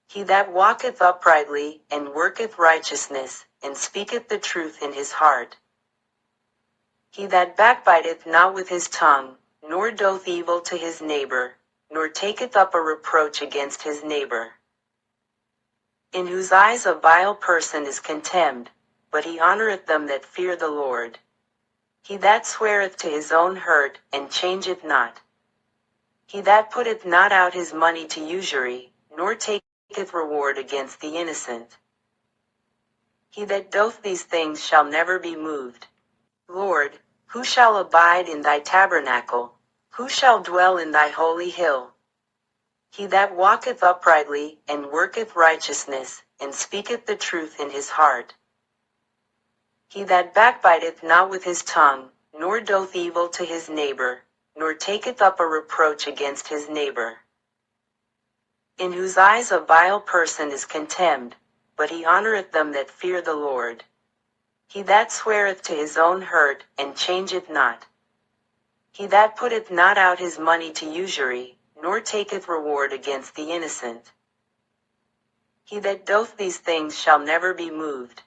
He that walketh uprightly, and worketh righteousness, and speaketh the truth in his heart. He that backbiteth not with his tongue, nor doth evil to his neighbor, nor taketh up a reproach against his neighbor. In whose eyes a vile person is contemned, but he honoureth them that fear the Lord. He that sweareth to his own hurt, and changeth not. He that putteth not out his money to usury, nor taketh reward against the innocent. He that doth these things shall never be moved. Lord, who shall abide in thy tabernacle? Who shall dwell in thy holy hill? He that walketh uprightly, and worketh righteousness, and speaketh the truth in his heart. He that backbiteth not with his tongue, nor doth evil to his neighbor, nor taketh up a reproach against his neighbor. In whose eyes a vile person is contemned, but he honoureth them that fear the Lord. He that sweareth to his own hurt, and changeth not. He that putteth not out his money to usury, nor taketh reward against the innocent. He that doth these things shall never be moved.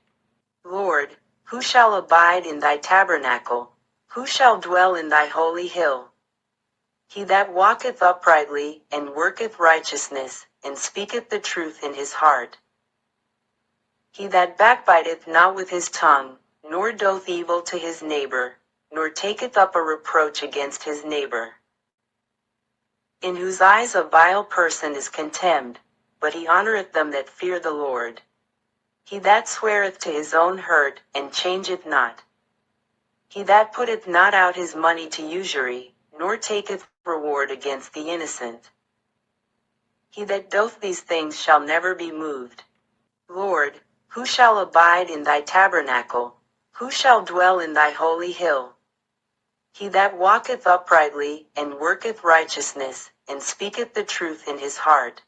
Lord, who shall abide in thy tabernacle? Who shall dwell in thy holy hill? He that walketh uprightly, and worketh righteousness, and speaketh the truth in his heart. He that backbiteth not with his tongue, nor doth evil to his neighbor, nor taketh up a reproach against his neighbor. In whose eyes a vile person is contemned, but he honoureth them that fear the Lord. He that sweareth to his own hurt, and changeth not. He that putteth not out his money to usury, nor taketh reward against the innocent. He that doth these things shall never be moved. Lord, who shall abide in thy tabernacle? Who shall dwell in thy holy hill? He that walketh uprightly, and worketh righteousness, and speaketh the truth in his heart.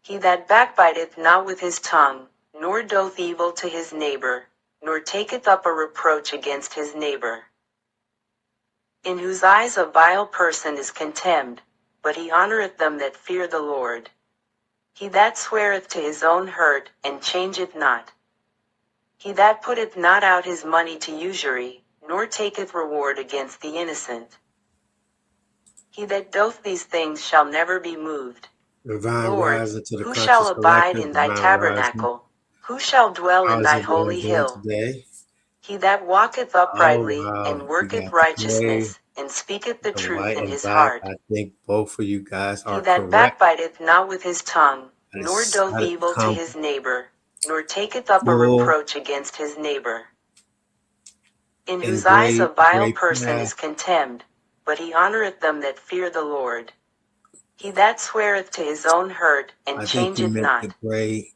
He that backbiteth not with his tongue, nor doth evil to his neighbor, nor taketh up a reproach against his neighbor. In whose eyes a vile person is contemned, but he honoureth them that fear the Lord. He that sweareth to his own hurt, and changeth not. He that putteth not out his money to usury, nor taketh reward against the innocent. He that doth these things shall never be moved. Divine Lord, rising to the who shall conscious abide collective. in thy Divine rising. tabernacle? Who shall dwell in How's thy everyone holy doing hill? today? He that walketh Oh uprightly, wow, and we worketh got the gray, righteousness, and speaketh the the truth white in and his black. heart. I think both of you guys He are that correct. backbiteth not with his tongue, I nor doth decided to evil to come his neighbor, nor taketh up a full reproach against his neighbor. In in whose eyes a vile gray person path. is contemned, but he honoureth them that fear the Lord. He that sweareth to his own hurt, and I think you changeth meant the not. gray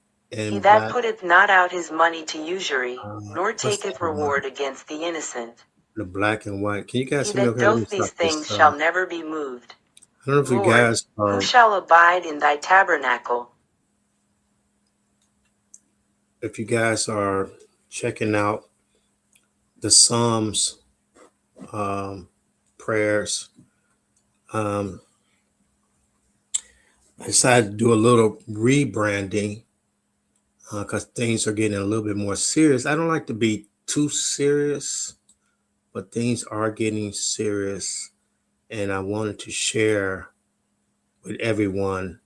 He and that black. putteth not out his money to usury, nor What's the taketh other one? reward against the innocent. The black and white. Can you guys He see me? that Okay, let me doth these stop this. things shall never be moved. I don't know if you Lord, guys who are, shall abide in thy tabernacle? if you guys are checking out the Psalms prayers. Um, I decided to do a little rebranding because things are getting a little bit more serious. I don't like to be too serious, but things are getting serious. And I wanted to share with everyone.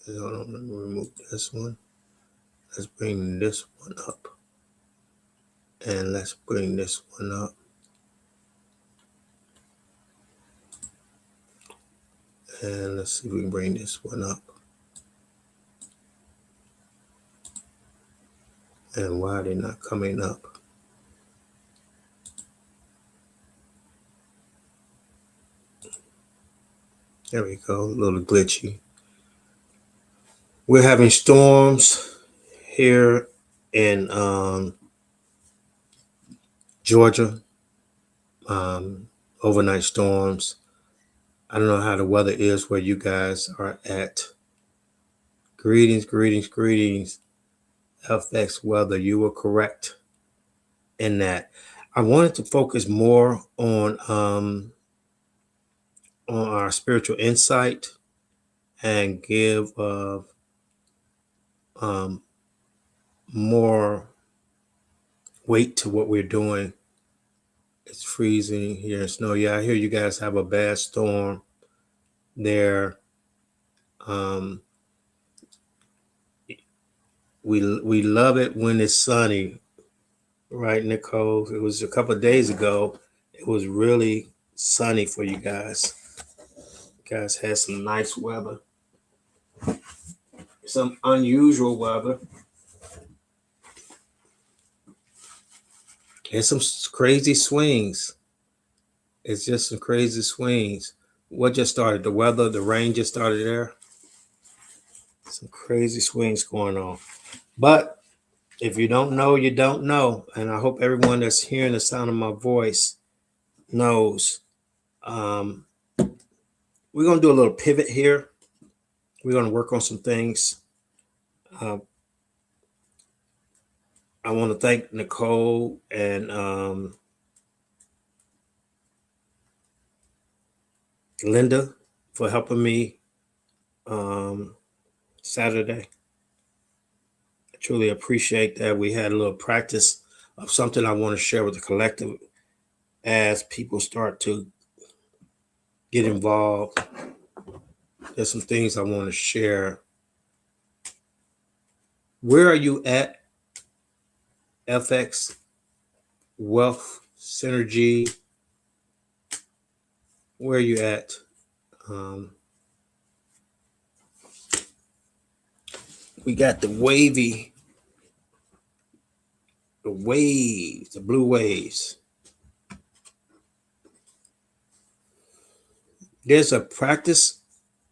Hold on, let me remove this one. Let's bring this one up. And let's bring this one up. And let's see if we can bring this one up. And why are they not coming up? There we go, a little glitchy. We're having storms here in Georgia, overnight storms. I don't know how the weather is where you guys are at. Greetings, greetings, greetings. FX weather, you were correct in that. I wanted to focus more on on our spiritual insight and give more weight to what we're doing. It's freezing here in snow. Yeah, I hear you guys have a bad storm there. We love it when it's sunny, right, Nicole? It was a couple of days ago. It was really sunny for you guys. You guys had some nice weather, some unusual weather, and some crazy swings. It's just some crazy swings. What just started? The weather, the rain just started there. Some crazy swings going on. But if you don't know, you don't know. And I hope everyone that's hearing the sound of my voice knows. We're going to do a little pivot here. We're going to work on some things. I want to thank Nicole and Linda for helping me Saturday. I truly appreciate that. We had a little practice of something I want to share with the collective as people start to get involved. There's some things I want to share. Where are you at, FX, Wealth, Synergy? Where are you at? We got the wavy, the waves, the blue waves. There's a practice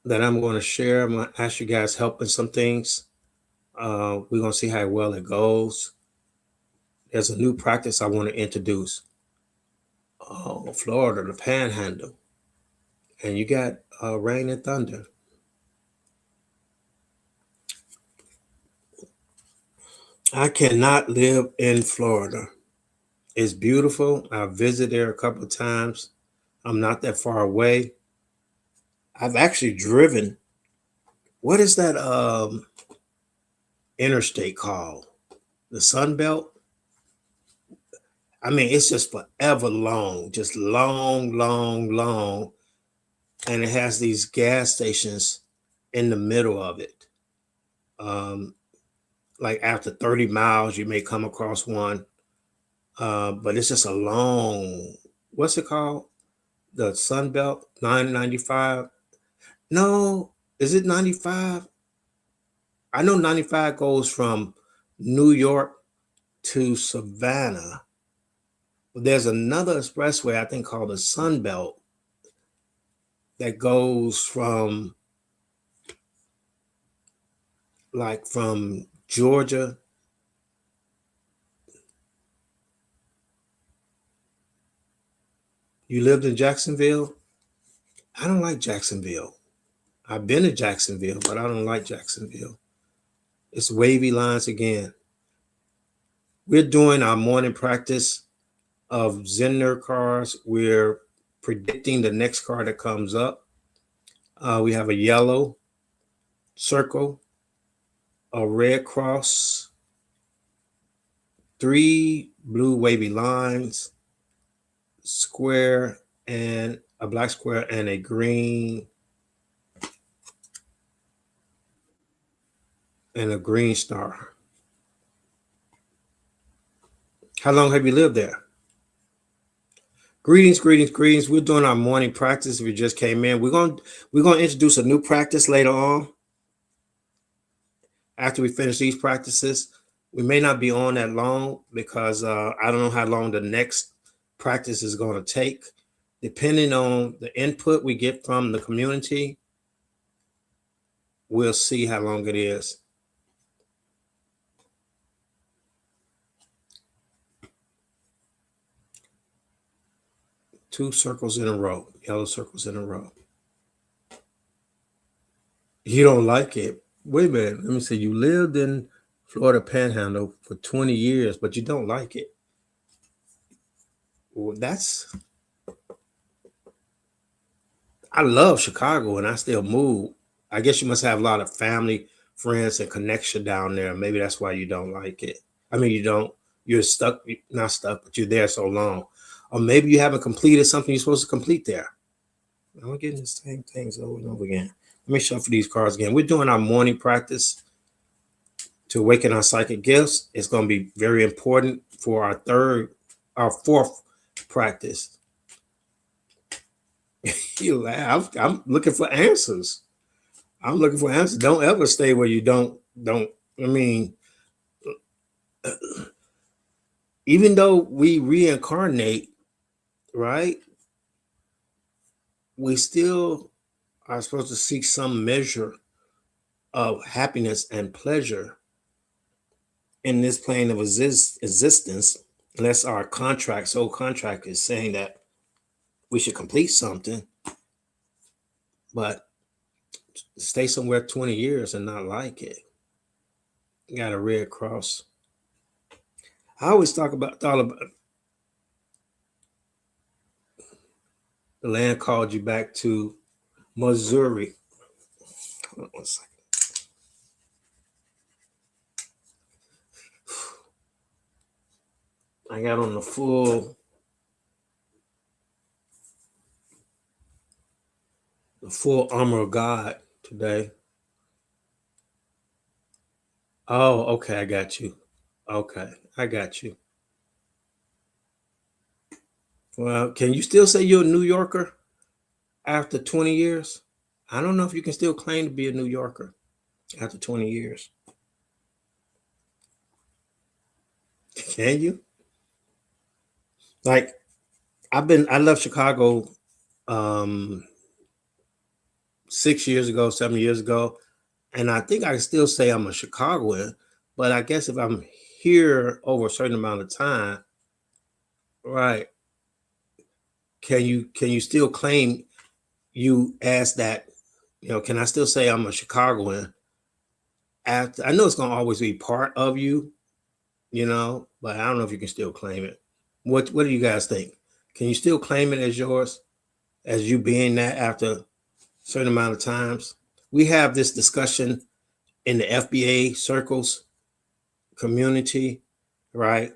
that I'm going to share. I'm going to ask you guys help in some things. We're going to see how well it goes. There's a new practice I want to introduce. Oh, Florida, the Panhandle. And you got rain and thunder. I cannot live in Florida. It's beautiful. I've visited there a couple of times. I'm not that far away. I've actually driven. What is that interstate called? The Sun Belt? I mean, it's just forever long, just long, long, long. And it has these gas stations in the middle of it. Like after 30 miles, you may come across one. But it's just a long, what's it called? The Sun Belt, 995. No, is it 95? I know 95 goes from New York to Savannah. There's another expressway, I think, called the Sun Belt that goes from Georgia. You lived in Jacksonville? I don't like Jacksonville. I've been to Jacksonville, but I don't like Jacksonville. It's wavy lines again. We're doing our morning practice of Zender cars. We're predicting the next car that comes up. We have a yellow circle, a red cross, 3 blue wavy lines, square, and a black square, and a green star. How long have you lived there? Greetings, greetings, greetings. We're doing our morning practice. If you just came in, we're going to introduce a new practice later on. After we finish these practices, we may not be on that long because I don't know how long the next practice is going to take. Depending on the input we get from the community, we'll see how long it is. Two circles in a row, yellow circles in a row. You don't like it? Wait a minute. Let me see. You lived in Florida Panhandle for 20 years, but you don't like it. Well, I love Chicago and I still move. I guess you must have a lot of family, friends, and connection down there. Maybe that's why you don't like it. I mean, you don't, you're stuck, not stuck, but you're there so long. Or maybe you haven't completed something you're supposed to complete there. I'm getting the same things over and over again. Let me shuffle these cards again. We're doing our morning practice to awaken our psychic gifts. It's going to be very important for our fourth practice. You laugh. I'm looking for answers. I'm looking for answers. Don't ever stay where you don't. I mean, even though we reincarnate, right? We still are supposed to seek some measure of happiness and pleasure in this plane of existence, unless our contract, soul contract, is saying that we should complete something. But stay somewhere 20 years and not like it. You got a red cross. I always thought about the land called you back to Missouri. Hold on 1 second. I got on the full armor of God today. Oh, okay, I got you. Okay, I got you. Well, can you still say you're a New Yorker after 20 years? I don't know if you can still claim to be a New Yorker after 20 years. Can you? Like, I left Chicago 6 years ago, 7 years ago, and I think I can still say I'm a Chicagoan, but I guess if I'm here over a certain amount of time, right, can you still claim you as that, can I still say I'm a Chicagoan after? I know it's going to always be part of you, but I don't know if you can still claim it. What do you guys think? Can you still claim it as yours, as you being that after a certain amount of times? We have this discussion in the FBA circles community, right?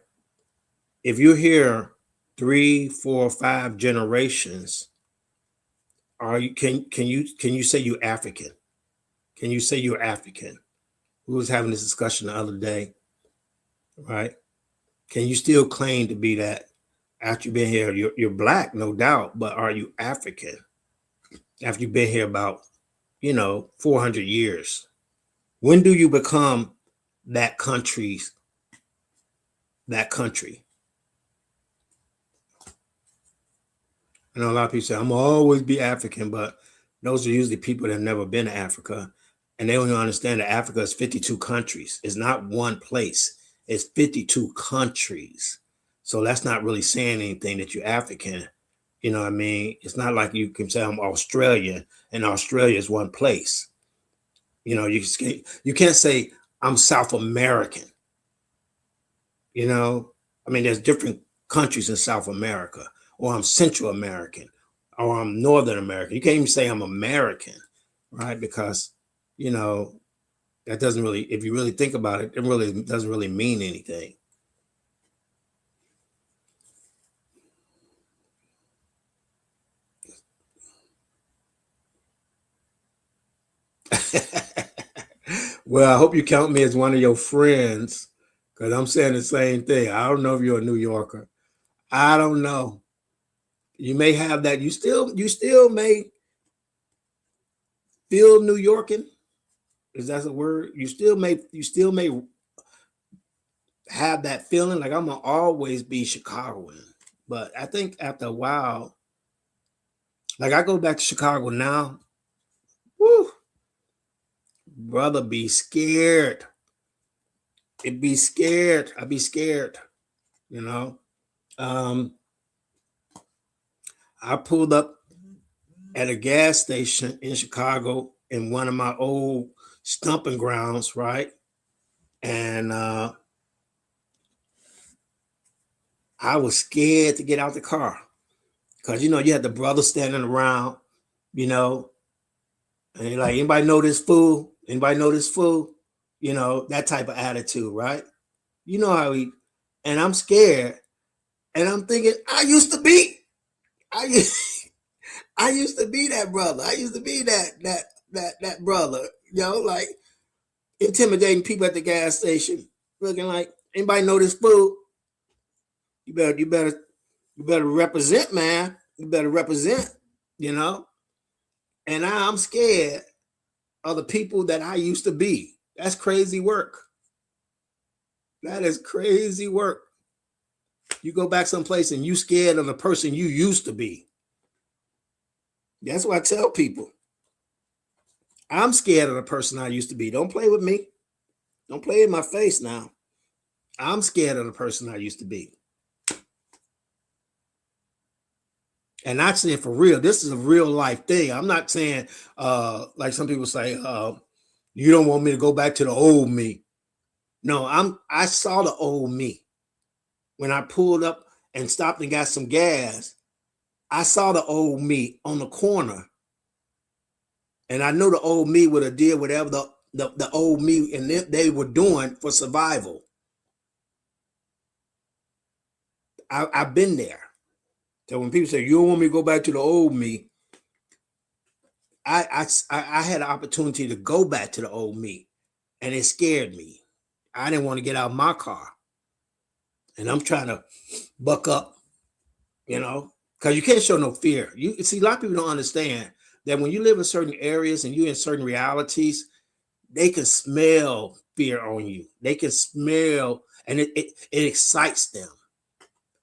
If you're here 3, 4, 5 generations, can you say you're African? Can you say you're African? We was having this discussion the other day, right? Can you still claim to be that after you've been here? You're black, no doubt, but are you African after you've been here about 400 years? When do you become that country? I know a lot of people say I'm always be African, but those are usually people that have never been to Africa, and they don't even understand that Africa is 52 countries. It's not one place. It's 52 countries. So that's not really saying anything that you're African. You know what I mean? It's not like you can say I'm Australian and Australia is one place. You can't say I'm South American. I mean, there's different countries in South America, or I'm Central American, or I'm Northern American. You can't even say I'm American, right? Because, that doesn't really, if you really think about it, it really doesn't really mean anything. Well, I hope you count me as one of your friends, because I'm saying the same thing. I don't know if you're a New Yorker. I don't know. You may have that. You still may feel New Yorkan. Is that a word? You still may have that feeling like I'm gonna always be Chicagoan. But I think after a while, like I go back to Chicago now, whoo, brother, be scared. It be scared. I be scared. I pulled up at a gas station in Chicago in one of my old stomping grounds, right? And I was scared to get out the car because you had the brothers standing around, you know, and you're like, anybody know this fool? Anybody know this fool? You know, that type of attitude, right? You know how he, and I'm scared, and I'm thinking, I used, I used to be that brother. I used to be that brother, you know, like intimidating people at the gas station, looking like, anybody know this fool? You better represent, man. You better represent, you know. And now I'm scared of the people that I used to be. That's crazy work. That is crazy work. You go back someplace and you scared of the person you used to be. That's what I tell people. I'm scared of the person I used to be. Don't play with me. Don't play in my face now. I'm scared of the person I used to be. And not saying for real. This is a real life thing. I'm not saying like some people say, you don't want me to go back to the old me. No, I saw the old me. When I pulled up and stopped and got some gas, I saw the old me on the corner. And I know the old me would have did whatever the old me and they were doing for survival. I've been there. So when people say, you don't want me to go back to the old me, I had an opportunity to go back to the old me, and it scared me. I didn't want to get out of my car. And I'm trying to buck up, you know, because you can't show no fear. You see, a lot of people don't understand that when you live in certain areas and you're in certain realities, they can smell fear on you. They can smell, and it excites them.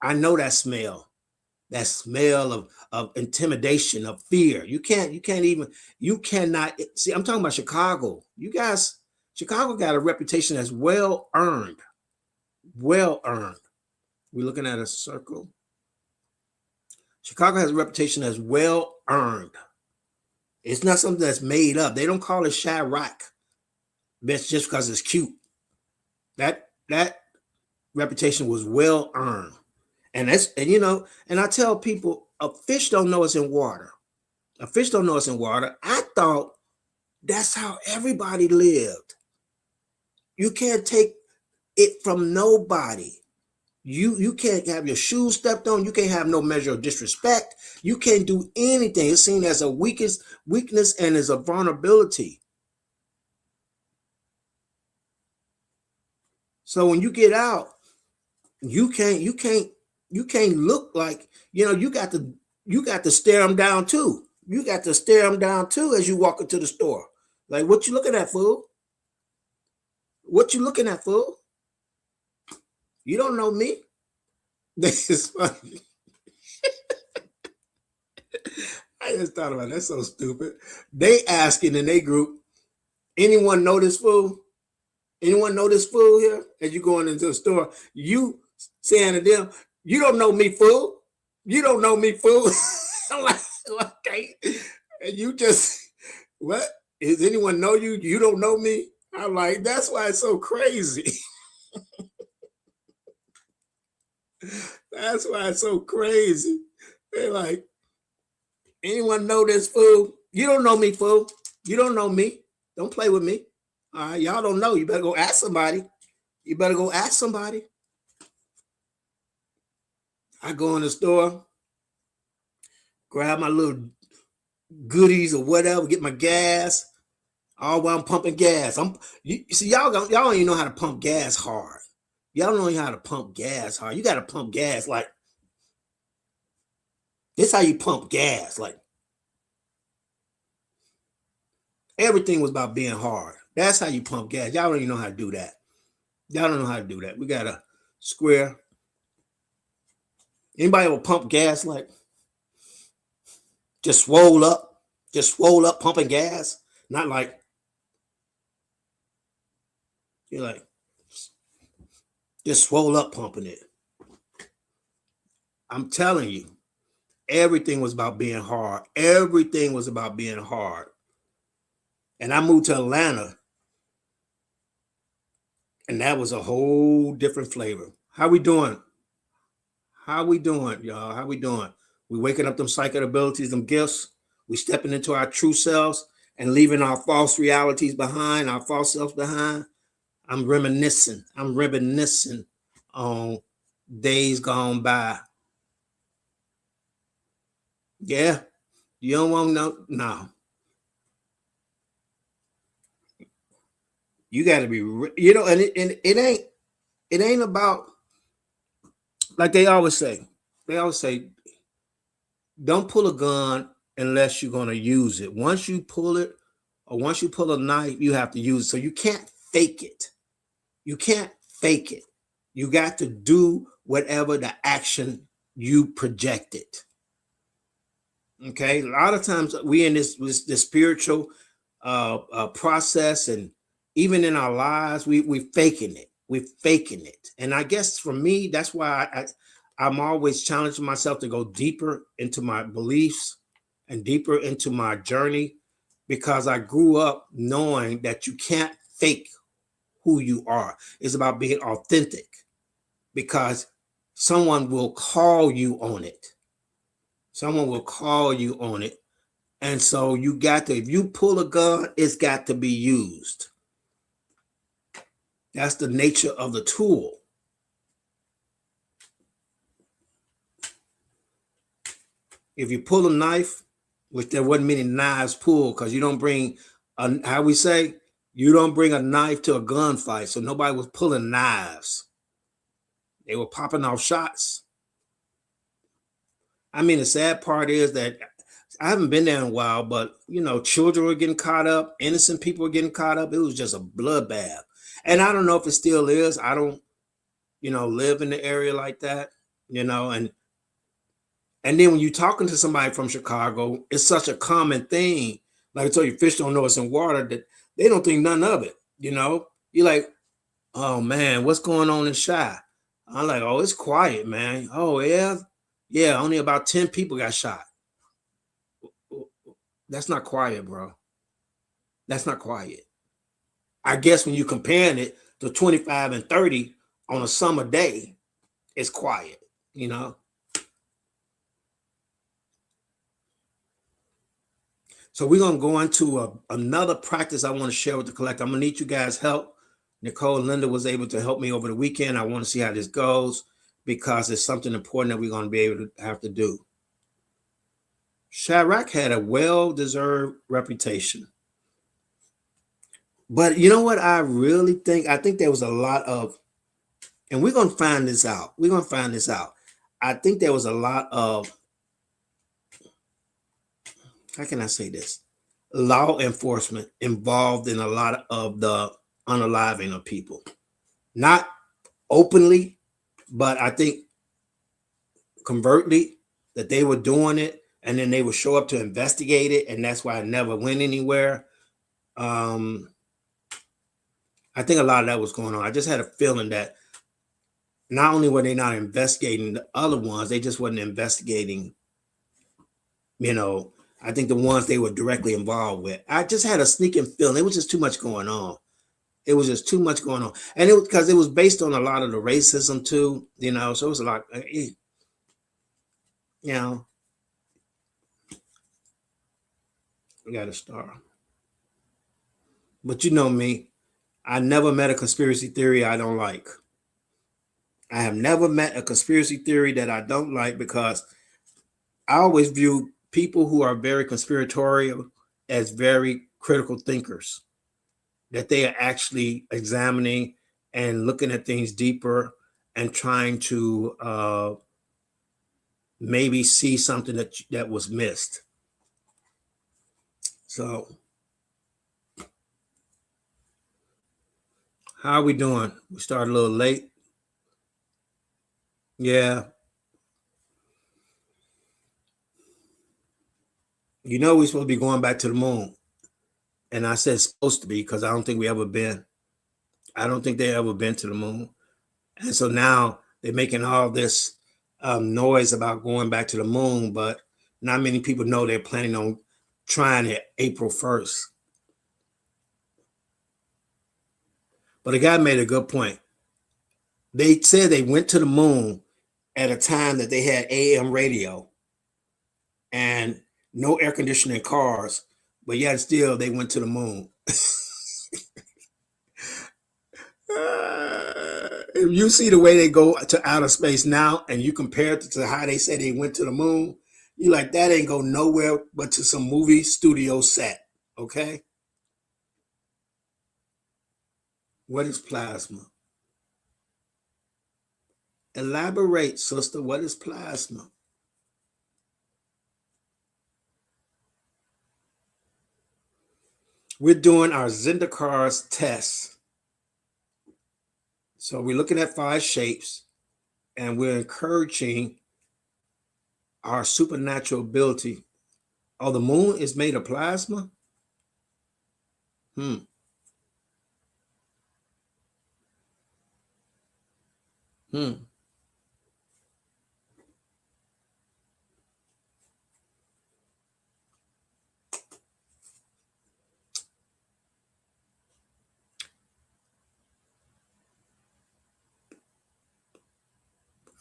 I know that smell of intimidation, of fear. You cannot see. I'm talking about Chicago. You guys, Chicago got a reputation that's well earned. Well earned. We're looking at a circle. Chicago has a reputation that's well earned. It's not something that's made up. They don't call it Chirac. That's just because it's cute. That reputation was well earned. And I tell people, a fish don't know it's in water. A fish don't know it's in water. I thought that's how everybody lived. You can't take it from nobody. You can't have your shoes stepped on. You can't have no measure of disrespect. You can't do anything. It's seen as a weakness and as a vulnerability. So when you get out, you can't look like, you got to stare them down too. You got to stare them down too as you walk into the store. Like, what you looking at, fool? What you looking at, fool? You don't know me. This is funny. I just thought about it. That's so stupid. They asking in their group, anyone know this fool? Anyone know this fool here? As you going into the store, you saying to them, you don't know me, fool. You don't know me, fool. I'm like, okay. And you just, what? Does anyone know you? You don't know me? I'm like, that's why it's so crazy. That's why it's so crazy. They're like, anyone know this fool? You don't know me, fool. You don't know me. Don't play with me. All right, y'all don't know. You better go ask somebody. You better go ask somebody. I go in the store, grab my little goodies or whatever, get my gas. All while I'm pumping gas. You see, y'all don't even know how to pump gas hard. Y'all don't know how to pump gas hard. You got to pump gas like this. How you pump gas? Like everything was about being hard. That's how you pump gas. Y'all don't even know how to do that. Y'all don't know how to do that. We got a square. Anybody will pump gas like just swole up pumping gas? Not like you're like just swole up pumping it. I'm telling you, everything was about being hard. Everything was about being hard. And I moved to Atlanta, and that was a whole different flavor. How we doing? How we doing, y'all? How we doing? We waking up them psychic abilities, them gifts. We stepping into our true selves and leaving our false realities behind, our false selves behind. I'm reminiscing. On days gone by. Yeah, you don't want to know. No, you got to be. And it ain't about, like they always say. They always say, don't pull a gun unless you're gonna use it. Once you pull it, or once you pull a knife, you have to use it. So you can't fake it. You can't fake it. You got to do whatever the action you projected. Okay, a lot of times we in this spiritual process, and even in our lives, we faking it. We're faking it, and I guess for me, that's why I'm always challenging myself to go deeper into my beliefs and deeper into my journey, because I grew up knowing that you can't fake who you are. It's about being authentic, because someone will call you on it. Someone will call you on it. And so you got to, if you pull a gun, it's got to be used. That's the nature of the tool. If you pull a knife, which there wasn't many knives pulled, because you don't bring, how we say, you don't bring a knife to a gunfight. So nobody was pulling knives. They were popping off shots. I mean, the sad part is that I haven't been there in a while, but, children were getting caught up. Innocent people were getting caught up. It was just a bloodbath. And I don't know if it still is. I don't, live in the area like that, and then when you're talking to somebody from Chicago, it's such a common thing. Like I told you, fish don't know it's in water, that they don't think none of it. You're like, oh man, what's going on in Chi? I'm like, oh, it's quiet, man. Oh yeah. Yeah, only about 10 people got shot. That's not quiet, bro. That's not quiet. I guess when you're comparing it to 25 and 30 on a summer day, it's quiet, So we're going to go into another practice I want to share with the collective. I'm going to need you guys' help. Nicole and Linda was able to help me over the weekend. I want to see how this goes, because it's something important that we're going to be able to have to do. Chirac had a well-deserved reputation. But you know what I really think? I think there was a lot of, and we're going to find this out. I think there was a lot of, how can I say this? Law enforcement involved in a lot of the unaliving of people. Not openly, but I think covertly, that they were doing it, and then they would show up to investigate it, and that's why it never went anywhere. I think a lot of that was going on. I just had a feeling that not only were they not investigating the other ones, they just wasn't investigating, I think the ones they were directly involved with. I just had a sneaking feeling. It was just too much going on. It was just too much going on. And it was because it was based on a lot of the racism too, so it was a lot, we got to start. But you know me, I never met a conspiracy theory I don't like. I have never met a conspiracy theory that I don't like, because I always view people who are very conspiratorial as very critical thinkers, that they are actually examining and looking at things deeper and trying to maybe see something that was missed. So how are we doing? We started a little late. Yeah. We're supposed to be going back to the moon. And I said supposed to be, because I don't think we ever been. I don't think they ever been to the moon. And so now they're making all this noise about going back to the moon, but not many people know they're planning on trying it April 1st. But a guy made a good point. They said they went to the moon at a time that they had AM radio. And no air conditioning cars, but yet still they went to the moon. If you see the way they go to outer space now and you compare it to how they say they went to the moon, you're like, that ain't go nowhere but to some movie studio set. Okay? What is plasma? Elaborate, sister. What is plasma? We're doing our Zendekar's test. So we're looking at 5 shapes and we're encouraging our supernatural ability. Oh, the moon is made of plasma? Hmm.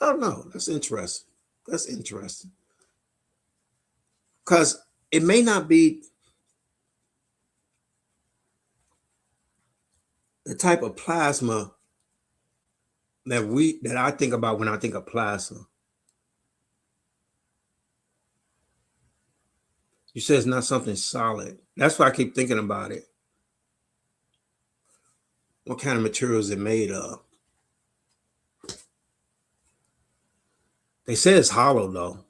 Oh, no, that's interesting. That's interesting. Because it may not be the type of plasma that I think about when I think of plasma. You said it's not something solid. That's why I keep thinking about it. What kind of material is it made of? They say it's hollow, though.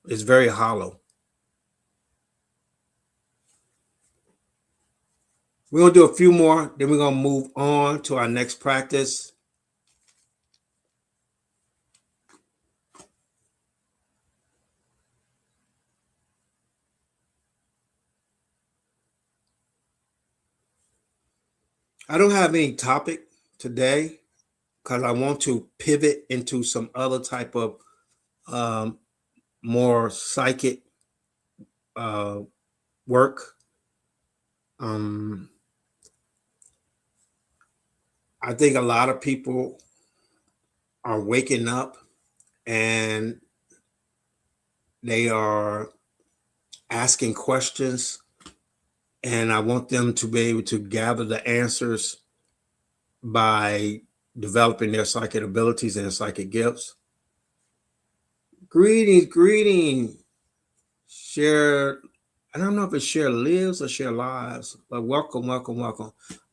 It's very hollow. We're going to do a few more, then we're going to move on to our next practice. I don't have any topic today because I want to pivot into some other type of more psychic work. I think a lot of people are waking up and they are asking questions, and I want them to be able to gather the answers by developing their psychic abilities and their psychic gifts. Greetings. Share, I don't know if it's share lives or share lives, but welcome.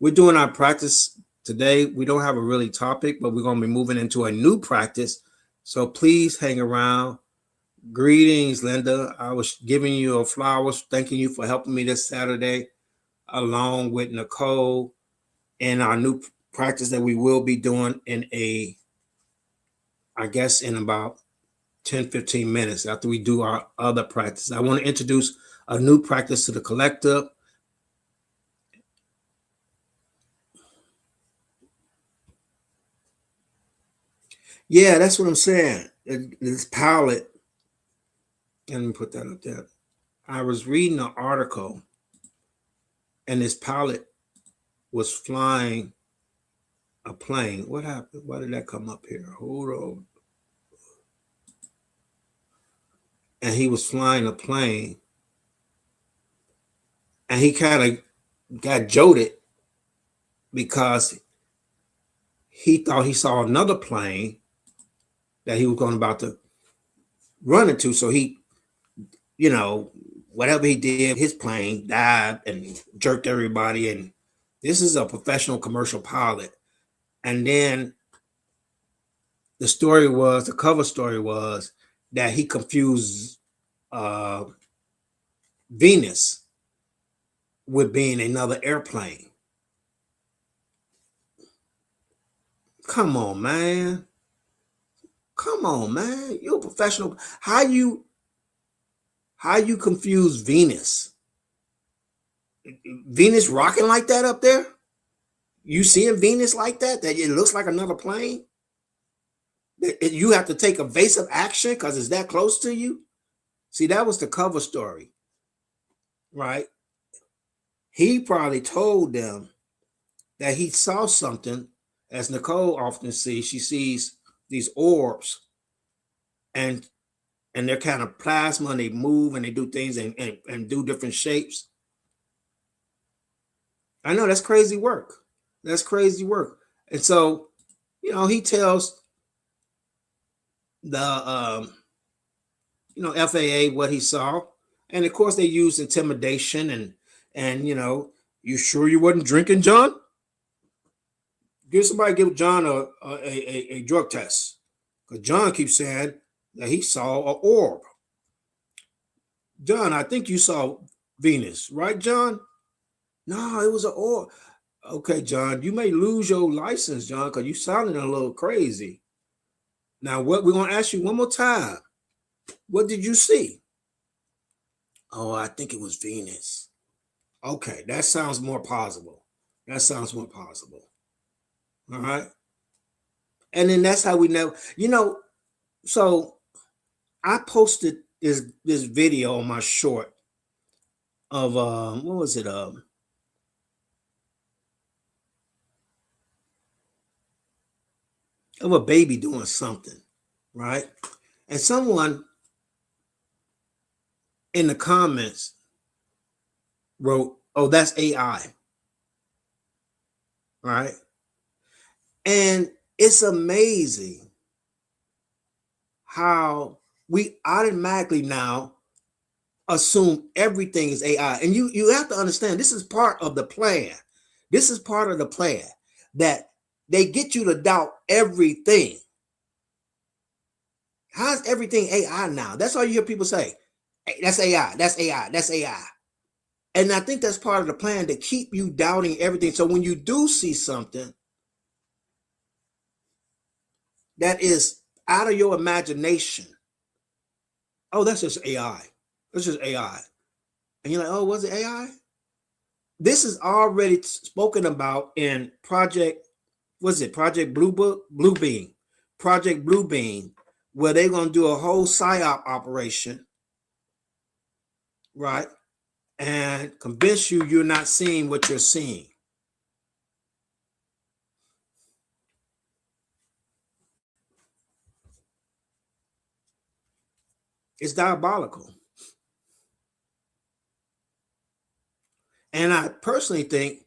We're doing our practice today. We don't have a really topic, but we're going to be moving into a new practice. So please hang around. Greetings, Linda. I was giving you a flowers, thanking you for helping me this Saturday, along with Nicole, in our new practice that we will be doing in about 10-15 minutes after we do our other practice. I want to introduce a new practice to the collective. Yeah, that's what I'm saying. This palette, let me put that up there. I was reading an article, and this pilot was flying a plane. What happened? Why did that come up here? Hold on. And he was flying a plane, and he kind of got jolted because he thought he saw another plane that he was going about to run into. So he, whatever he did, his plane died and jerked everybody. And this is a professional commercial pilot. And then the cover story was that he confused Venus with being another airplane. Come on, man. You're a professional. How you confuse Venus? Venus rocking like that up there? You seeing Venus like that it looks like another plane? You have to take evasive action because it's that close to you? See, that was the cover story, right? He probably told them that he saw something, as Nicole often sees. She sees these orbs, and and they're kind of plasma and they move and they do things and do different shapes. I know that's crazy work. That's crazy work. And so, he tells the FAA what he saw, and of course they use intimidation and you sure you wasn't drinking, John? Give John a drug test, because John keeps saying that he saw an orb. John, I think you saw Venus, right, John? No, it was an orb. Okay, John, you may lose your license, John, because you sounded a little crazy. Now, what we're going to ask you one more time. What did you see? Oh, I think it was Venus. Okay, that sounds more possible. All right. And then that's how we know, so I posted this video on my short of what was it? Of a baby doing something, right? And someone in the comments wrote, "Oh, that's AI." Right? And it's amazing how we automatically now assume everything is AI. And you have to understand, this is part of the plan. This is part of the plan, that they get you to doubt everything. How's everything AI now? That's all you hear people say. Hey, that's AI, that's AI, that's AI. And I think that's part of the plan, to keep you doubting everything. So when you do see something that is out of your imagination, oh, that's just AI. That's just AI. And you're like, oh, was it AI? This is already spoken about in Project Bluebeam, Project Bluebeam, where they're going to do a whole PSYOP operation, right? And convince you're not seeing what you're seeing. It's diabolical. And I personally think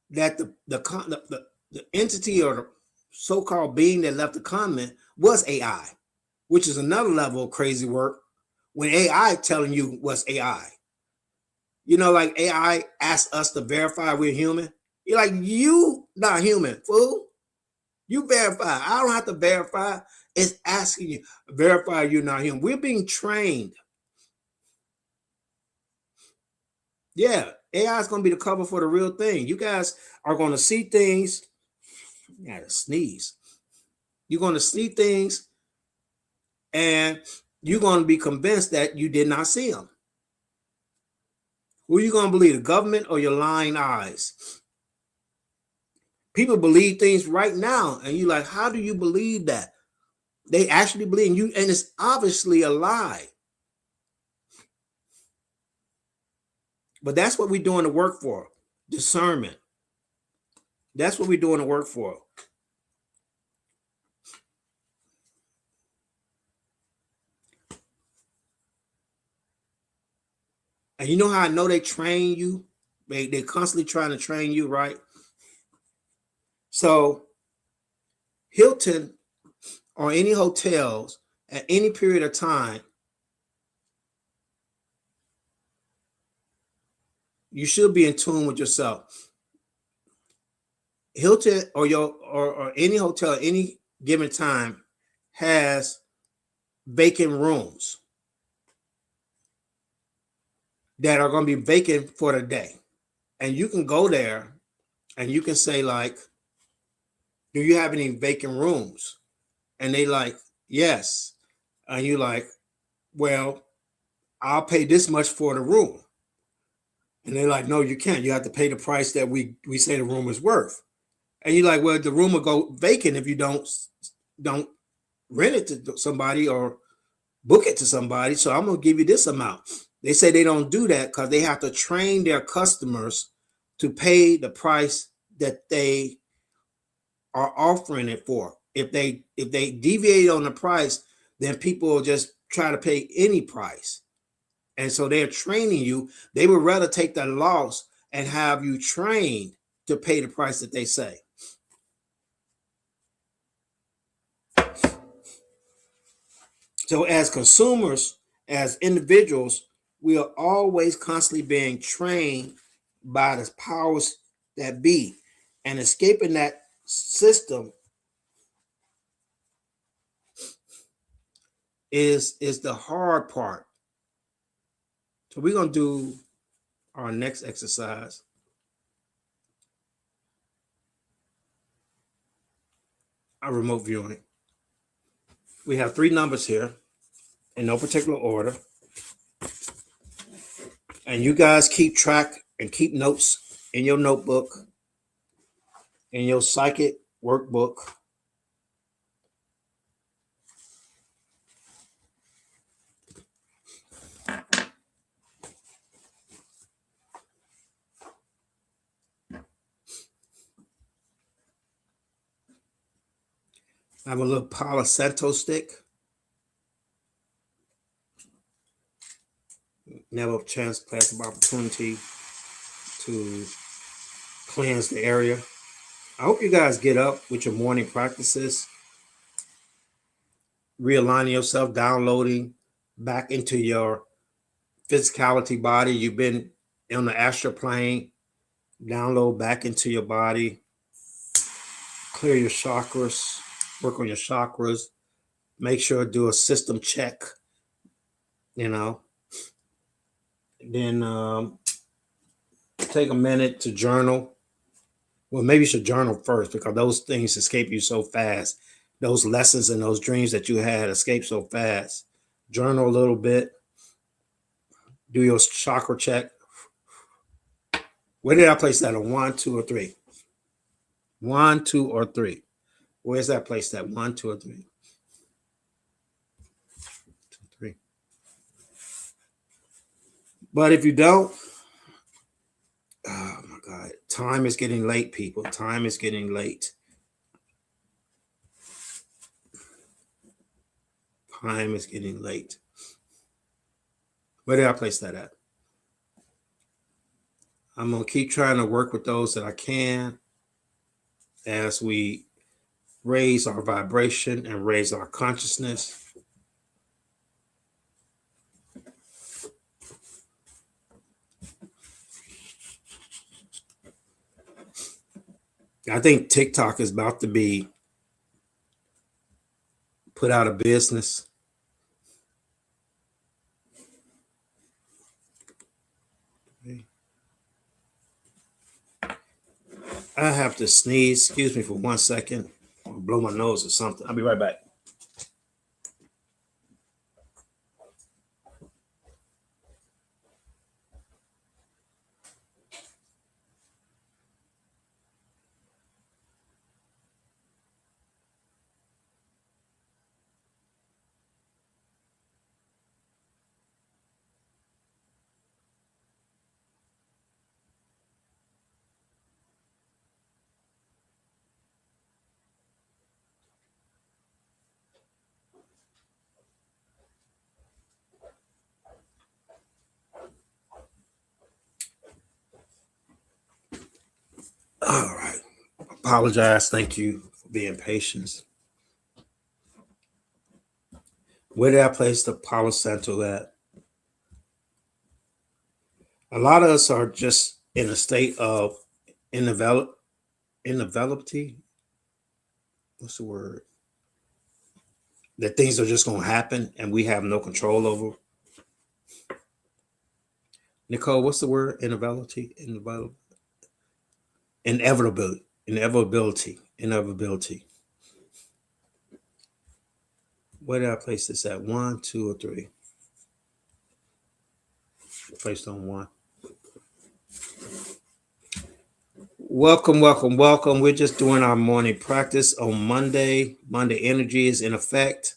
that the entity or the so-called being that left the comment was AI, which is another level of crazy work, when AI telling you what's AI. Like AI asks us to verify we're human. You're like, you not human, fool. You verify. I don't have to verify. It's asking you, verify you're not human. We're being trained. Yeah, AI is going to be the cover for the real thing. You guys are going to see things. You got to sneeze. You're going to see things, and you're going to be convinced that you did not see them. Who are you going to believe, the government or your lying eyes? People believe things right now, and you're like, how do you believe that? They actually believe in you, and it's obviously a lie. But that's what we're doing the work for, discernment. That's what we're doing the work for. And you know how I know they train you? They're constantly trying to train you, right? So Hilton or any hotels at any period of time, you should be in tune with yourself. Hilton or any hotel at any given time has vacant rooms that are going to be vacant for the day. And you can go there and you can say, like, do you have any vacant rooms? And they like, yes. And you like, well, I'll pay this much for the room. And they're like, no, you can't. You have to pay the price that we say the room is worth. And you're like, well, the room will go vacant if you don't rent it to somebody or book it to somebody. So I'm going to give you this amount. They say they don't do that because they have to train their customers to pay the price that they are offering it for. If they deviate on the price, then people will just try to pay any price. And so they're training you. They would rather take the loss and have you trained to pay the price that they say. So as consumers, as individuals, we are always constantly being trained by the powers that be. And escaping that system is the hard part. So we're going to do our next exercise. Our remote viewing. We have 3 numbers here in no particular order. And you guys keep track and keep notes in your notebook, in your psychic workbook. I have a little Palo Santo stick. Never a chance, pass of opportunity to cleanse the area. I hope you guys get up with your morning practices, realigning yourself, downloading back into your physicality body. You've been on the astral plane, download back into your body, clear your chakras, work on your chakras, make sure to do a system check, then take a minute to journal. Well, maybe you should journal first because those things escape you so fast. Those lessons and those dreams that you had escape so fast. Journal a little bit. Do your chakra check. Where did I place that? On 1, 2, or 3? 1, 2, or 3. Where's that placed at? 1, 2, or 3? 2, 3. But if you don't, oh my God, time is getting late, people. Time is getting late. Time is getting late. Where did I place that at? I'm going to keep trying to work with those that I can as we raise our vibration and raise our consciousness. I think TikTok is about to be put out of business. I have to sneeze. Excuse me for 1 second. I'll blow my nose or something. I'll be right back. All right. Apologize. Thank you for being patient. Where did I place the Palo Santo at? A lot of us are just in a state of inevitability. What's the word? That things are just going to happen and we have no control over. Nicole, what's the word? Inevitability. Inevitability. Where did I place this at? 1, 2, or 3? Placed on 1. Welcome. We're just doing our morning practice on Monday. Monday energy is in effect.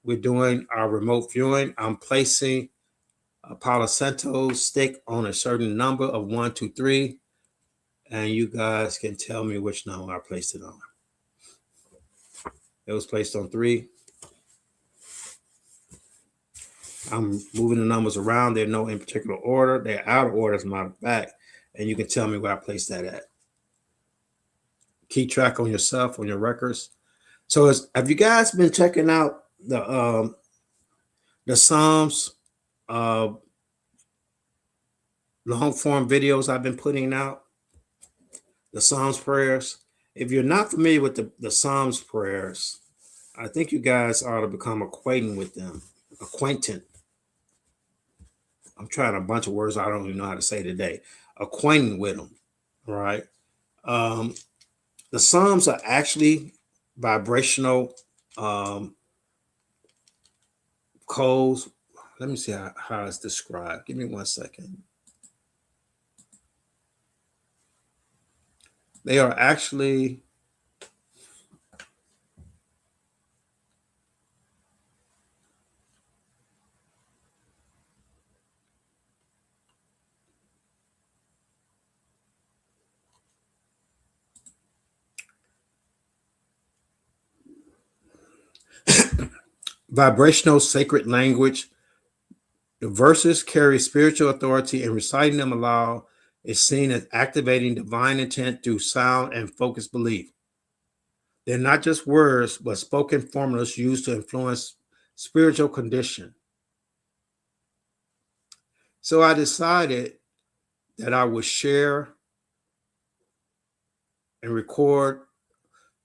We're doing our remote viewing. I'm placing a Palo Santo stick on a certain number of 1, 2, 3. And you guys can tell me which number I placed it on. It was placed on 3. I'm moving the numbers around. They're no in particular order. They're out of order, as a matter of fact. And you can tell me where I place that at. Keep track on yourself, on your records. So have you guys been checking out the Psalms long form videos I've been putting out? The Psalms prayers. If you're not familiar with the Psalms prayers, I think you guys ought to become acquainted with them. Acquainted. I'm trying a bunch of words I don't even know how to say today. Acquainted with them. All right. The Psalms are actually vibrational codes. Let me see how it's described. Give me 1 second. They are actually vibrational sacred language. The verses carry spiritual authority, and reciting them aloud is seen as activating divine intent through sound and focused belief. They're not just words, but spoken formulas used to influence spiritual condition. So I decided that I would share and record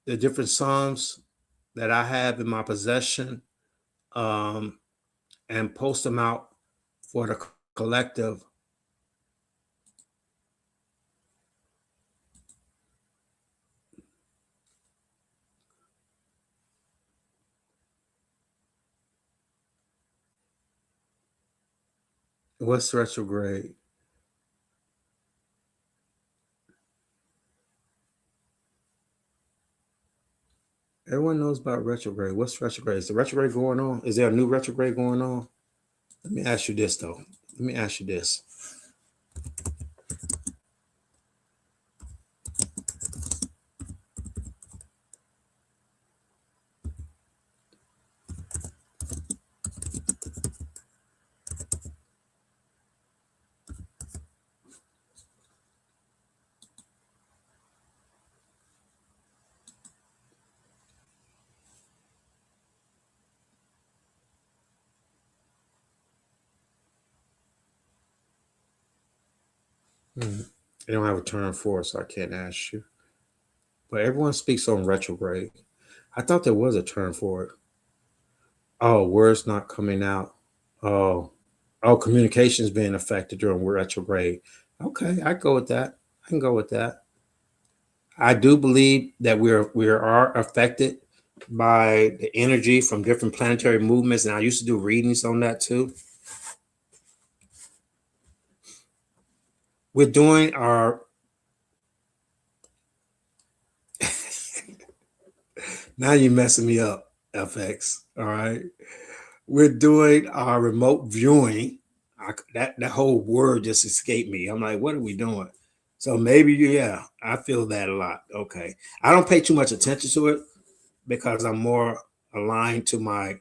the different Psalms that I have in my possession, and post them out for the collective. What's retrograde? Everyone knows about retrograde. What's retrograde? Is the retrograde going on? Is there a new retrograde going on? Let me ask you this, though. Let me ask you this. They don't have a term for it, so I can't ask you. But everyone speaks on retrograde. I thought there was a term for it. Oh, words not coming out. Oh, communications being affected during retrograde. Okay, I go with that. I can go with that. I do believe that we are affected by the energy from different planetary movements, and I used to do readings on that too. We're doing our now you're messing me up, FX. All right. We're doing our remote viewing. That whole word just escaped me. I'm like, what are we doing? So maybe, yeah, I feel that a lot. Okay. I don't pay too much attention to it because I'm more aligned to my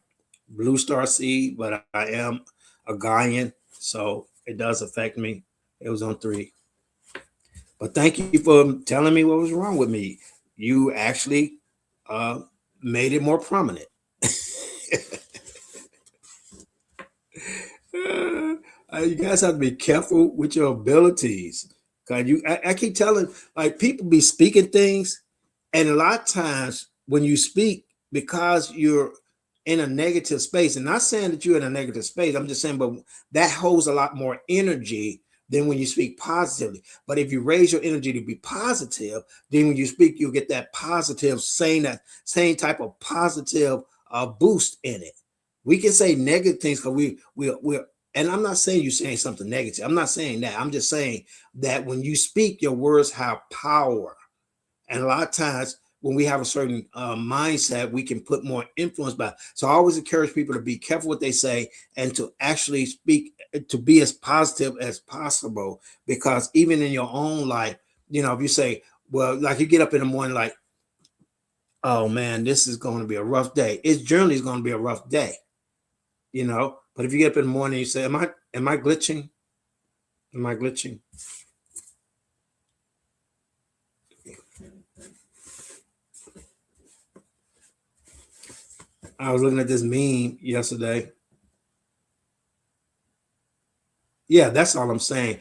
blue star seed, but I am a Gaian. So it does affect me. It was on 3. But thank you for telling me what was wrong with me. You actually made it more prominent. You guys have to be careful with your abilities. Cause I keep telling, like, people be speaking things, and a lot of times when you speak, because you're in a negative space, and not saying that you're in a negative space, I'm just saying, but that holds a lot more energy than when you speak positively. But if you raise your energy to be positive, then when you speak, you'll get that positive, that same type of positive boost in it. We can say negative things because we're and I'm not saying you're saying something negative. I'm not saying that. I'm just saying that when you speak, your words have power. And a lot of times when we have a certain mindset, we can put more influence by. So I always encourage people to be careful what they say and to actually speak, to be as positive as possible. Because even in your own life, if you say, well, like you get up in the morning like, oh man, this is going to be a rough day. It's generally going to be a rough day. But if you get up in the morning, you say, am I glitching? Am I glitching? I was looking at this meme yesterday. Yeah, that's all I'm saying.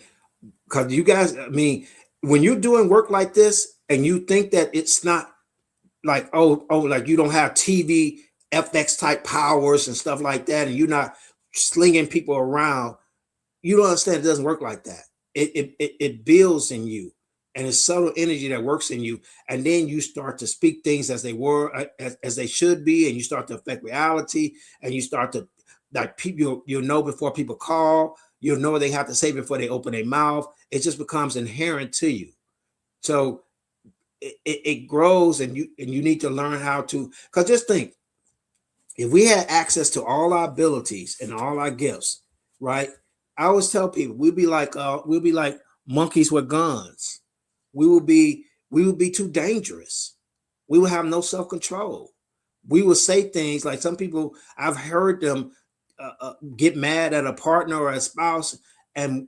Because you guys, I mean, when you're doing work like this and you think that it's not like, like you don't have TV FX type powers and stuff like that, and you're not slinging people around, you don't understand it doesn't work like that. It builds in you, and it's subtle energy that works in you, and then you start to speak things as they were, as they should be, and you start to affect reality, and you start to, like, people, you'll know before people call, you'll know what they have to say before they open their mouth. It just becomes inherent to you. So it grows, and you need to learn how to, because just think, if we had access to all our abilities and all our gifts, right? I always tell people we'll be like monkeys with guns. We will be too dangerous. We will have no self-control. We will say things like, some people, I've heard them get mad at a partner or a spouse and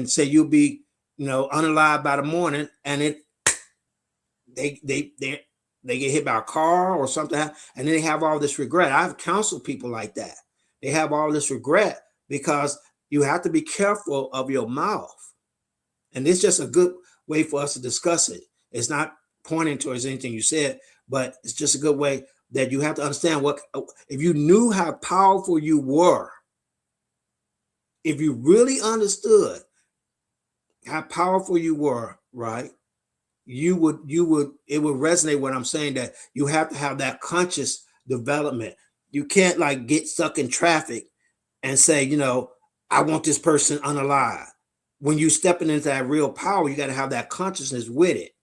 say you'll be, unalive by the morning, and they get hit by a car or something, and then they have all this regret. I've counseled people like that. They have all this regret because you have to be careful of your mouth. And it's just a good way for us to discuss it. It's not pointing towards anything you said, but it's just a good way that you have to understand if you knew how powerful you were, if you really understood how powerful you were, right? It would resonate what I'm saying, that you have to have that conscious development. You can't like get stuck in traffic and say, I want this person unalive. When you stepping into that real power, you got to have that consciousness with it.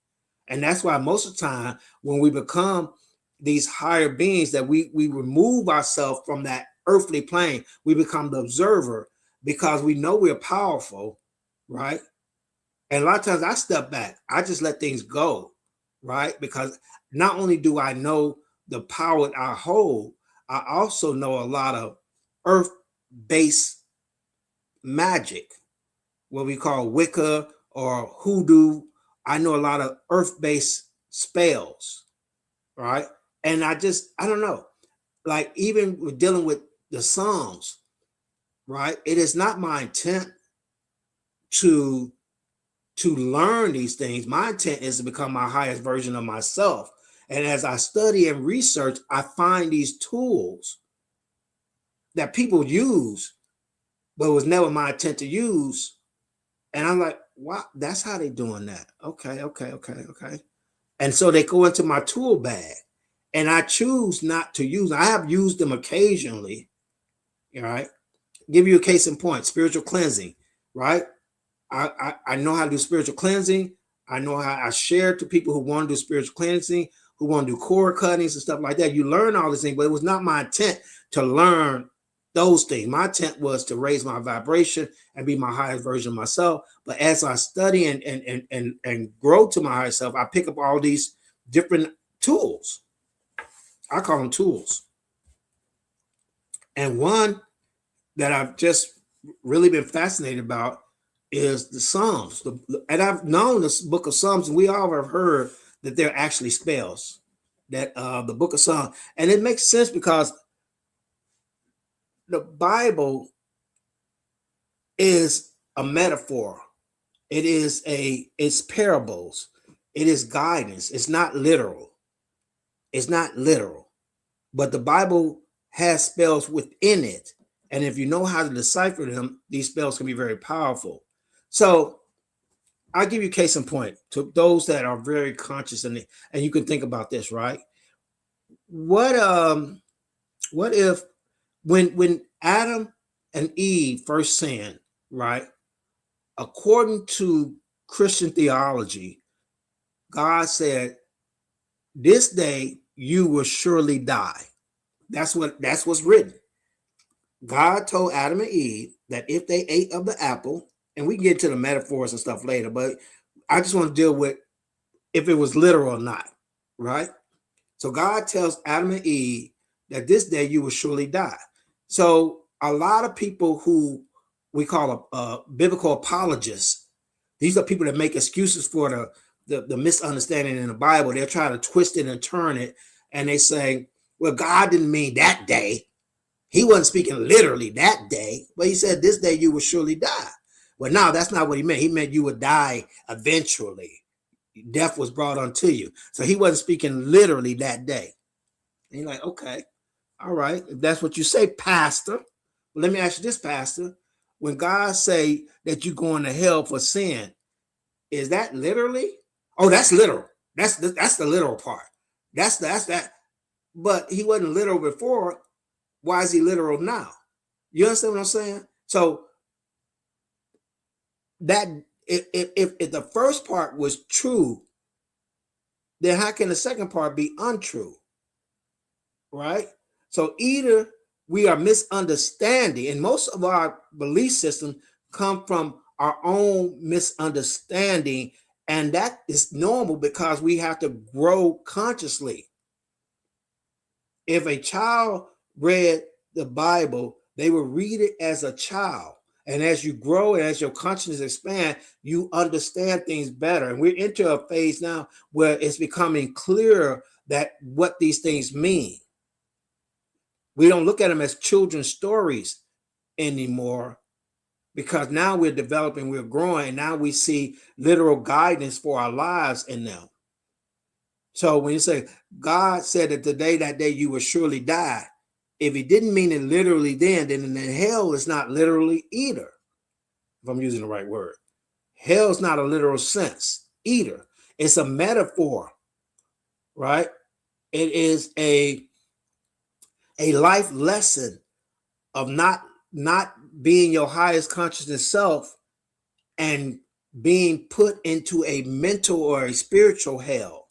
And that's why most of the time when we become these higher beings, that we remove ourselves from that earthly plane, we become the observer, because we know we're powerful, right? And a lot of times I step back, I just let things go, right? Because not only do I know the power I hold, I also know a lot of earth-based magic, what we call Wicca or hoodoo. I know a lot of earth-based spells, right? And I don't know, like even with dealing with the Psalms, right? It is not my intent to learn these things. My intent is to become my highest version of myself. And as I study and research, I find these tools that people use, but it was never my intent to use. And I'm like, wow, that's how they doing that. Okay. And so they go into my tool bag, and I choose not to use them. I have used them occasionally, right? Give you a case in point, spiritual cleansing, right? I know how to do spiritual cleansing. I know how I share to people who want to do spiritual cleansing, who want to do core cuttings and stuff like that. You learn all these things, but it was not my intent to learn those things. My intent was to raise my vibration and be my highest version of myself. But as I study and grow to my higher self, I pick up all these different tools. I call them tools. And one that I've just really been fascinated about is the Psalms. And I've known this book of Psalms, and we all have heard that they're actually spells, that the book of Psalms. And it makes sense because the Bible is a metaphor. It's parables. It is guidance. It's not literal. But the Bible has spells within it. And if you know how to decipher them, these spells can be very powerful. So I'll give you case in point to those that are very conscious, and you can think about this, right? What if when Adam and Eve first sinned, right? According to Christian theology, God said, this day you will surely die. That's what's written. God told Adam and Eve that if they ate of the apple, and we can get to the metaphors and stuff later, but I just want to deal with if it was literal or not, right? So God tells Adam and Eve that this day you will surely die. So a lot of people who we call biblical apologists, these are people that make excuses for the misunderstanding in the Bible. They're trying to twist it and turn it, and they say, well, God didn't mean that day. He wasn't speaking literally that day, but he said this day you will surely die. Well, no, that's not what he meant. He meant you would die eventually. Death was brought unto you. So he wasn't speaking literally that day. And you're like, okay, all right. If that's what you say, Pastor. Well, let me ask you this, Pastor. When God say that you're going to hell for sin, is that literally? Oh, that's literal. That's the literal part. That's that. But he wasn't literal before. Why is he literal now? You understand what I'm saying? So that if the first part was true, then how can the second part be untrue? Right? So either we are misunderstanding, and most of our belief systems come from our own misunderstanding, and that is normal because we have to grow consciously. If a child read the Bible, they will read it as a child. And as you grow and as your consciousness expands, you understand things better. And we're into a phase now where it's becoming clearer that what these things mean. We don't look at them as children's stories anymore because now we're developing, we're growing, and now we see literal guidance for our lives in them. So when you say God said that that day you will surely die, if he didn't mean it literally then hell is not literally either, if I'm using the right word. Hell is not a literal sense either. It's a metaphor, right? It is a life lesson of not being your highest consciousness self and being put into a mental or a spiritual hell.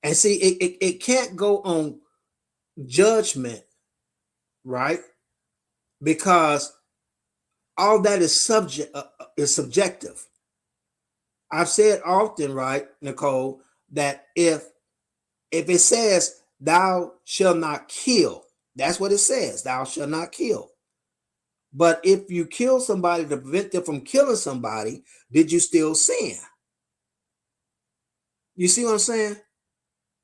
And see, it can't go on judgment, right? Because all that is subjective. I've said often, right, Nicole, that if it says thou shalt not kill, that's what it says, thou shalt not kill. But if you kill somebody to prevent them from killing somebody, did you still sin? You see what I'm saying?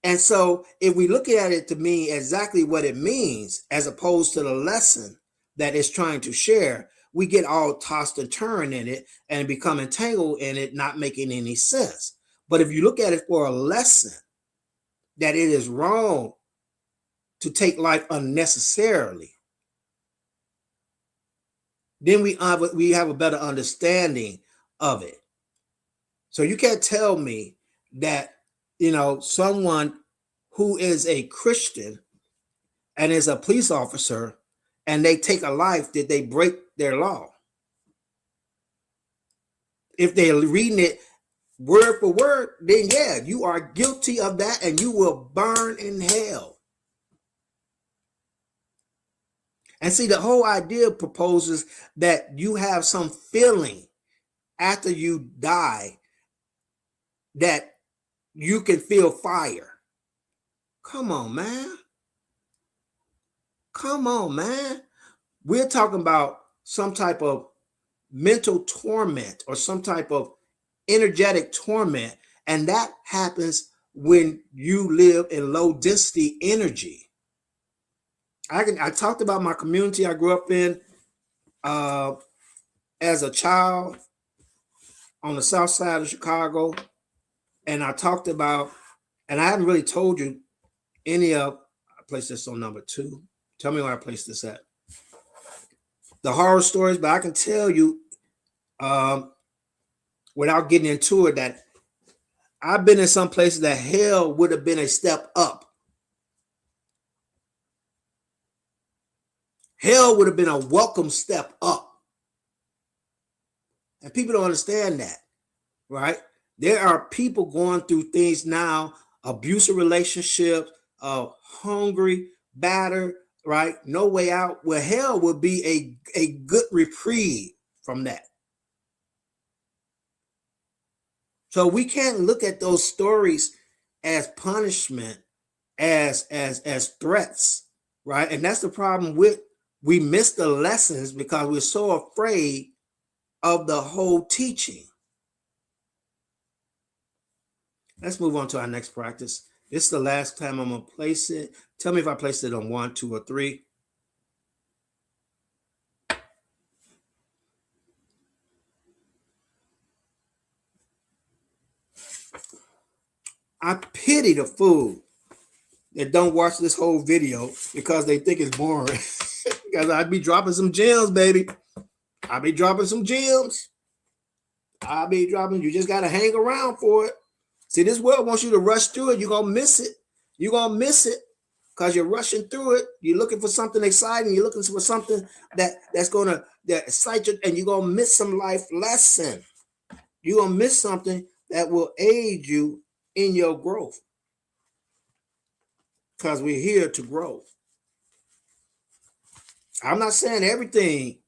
And so if we look at it to mean exactly what it means, as opposed to the lesson that it's trying to share, we get all tossed and turned in it and become entangled in it, not making any sense. But if you look at it for a lesson, that it is wrong to take life unnecessarily, then we have a better understanding of it. So you can't tell me that, someone who is a Christian and is a police officer and they take a life, did they break their law? If they're reading it word for word, then yeah, you are guilty of that and you will burn in hell. And see, the whole idea proposes that you have some feeling after you die that you can feel fire. Come on, man. Come on, man. We're talking about some type of mental torment or some type of energetic torment, and that happens when you live in low density energy. I talked about my community I grew up in as a child on the south side of Chicago, and I talked about, and I haven't really told you any of, I placed this on number 2. Tell me where I placed this at. The horror stories, but I can tell you without getting into it that I've been in some places that hell would have been a step up. Hell would have been a welcome step up. And people don't understand that, right? There are people going through things now, abusive relationships, hungry, battered, right? No way out. Well, hell would be a good reprieve from that. So we can't look at those stories as punishment, as threats. right? And that's the problem we miss the lessons because we're so afraid of the whole teaching. Let's move on to our next practice. This is the last time I'm going to place it. Tell me if I placed it on 1, 2, or 3. I pity the fool that don't watch this whole video because they think it's boring. Because I'd be dropping some gems, baby. I'll be dropping some gems. You just got to hang around for it. See, this world wants you to rush through it. You're going to miss it. You're going to miss it because you're rushing through it. You're looking for something exciting. You're looking for something that's going to excite you, and you're going to miss some life lesson. You're going to miss something that will aid you in your growth because we're here to grow. I'm not saying everything,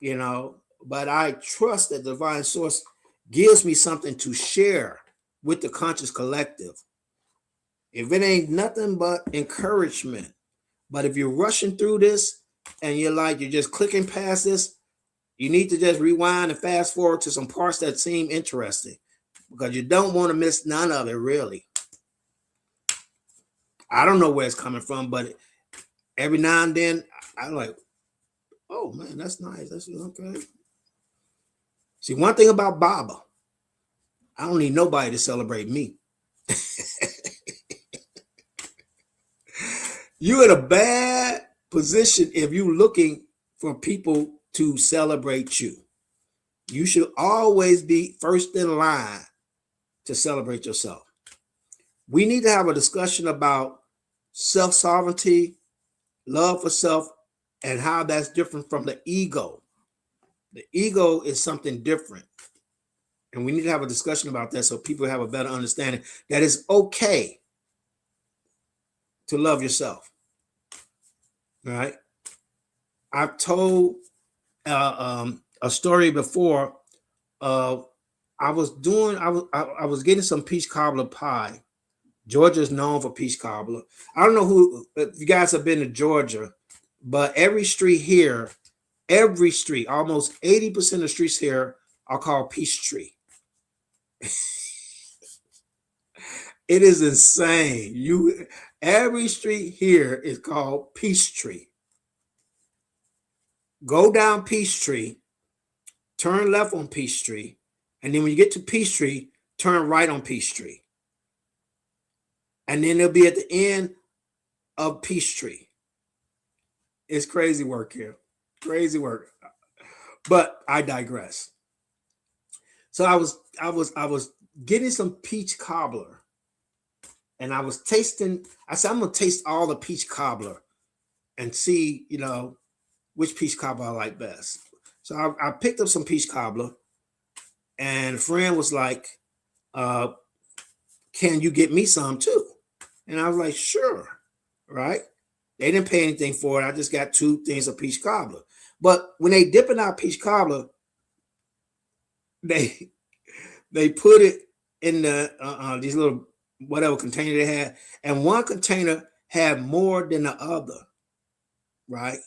but I trust that the divine source gives me something to share with the conscious collective. If it ain't nothing but encouragement, but if you're rushing through this and you're just clicking past this, you need to just rewind and fast forward to some parts that seem interesting because you don't want to miss none of it, really. I don't know where it's coming from, but every now and then I'm like, oh man, that's nice. That's okay. See, one thing about Baba, I don't need nobody to celebrate me. You're in a bad position if you're looking for people to celebrate you. You should always be first in line to celebrate yourself. We need to have a discussion about self-sovereignty, love for self, and how that's different from the ego. The ego is something different. And we need to have a discussion about that so people have a better understanding that it's okay to love yourself. All right. I've told a story before. I was getting some peach cobbler pie. Georgia is known for peach cobbler. I don't know if you guys have been to Georgia, but every street, almost 80% of streets here are called Peachtree. It is insane. Every street here is called Peachtree. Go down Peachtree, turn left on Peachtree, and then when you get to Peachtree, turn right on Peachtree. And then they'll be at the end of Peachtree. It's crazy work here. Crazy work. But I digress. So I was getting some peach cobbler. And I was tasting. I said, I'm gonna taste all the peach cobbler and see, which peach cobbler I like best. So I picked up some peach cobbler, and a friend was like, can you get me some too? And I was like, sure, right? They didn't pay anything for it. I just got 2 things of peach cobbler. But when they dipping out peach cobbler, they put it in the these little whatever container they had, and one container had more than the other, right?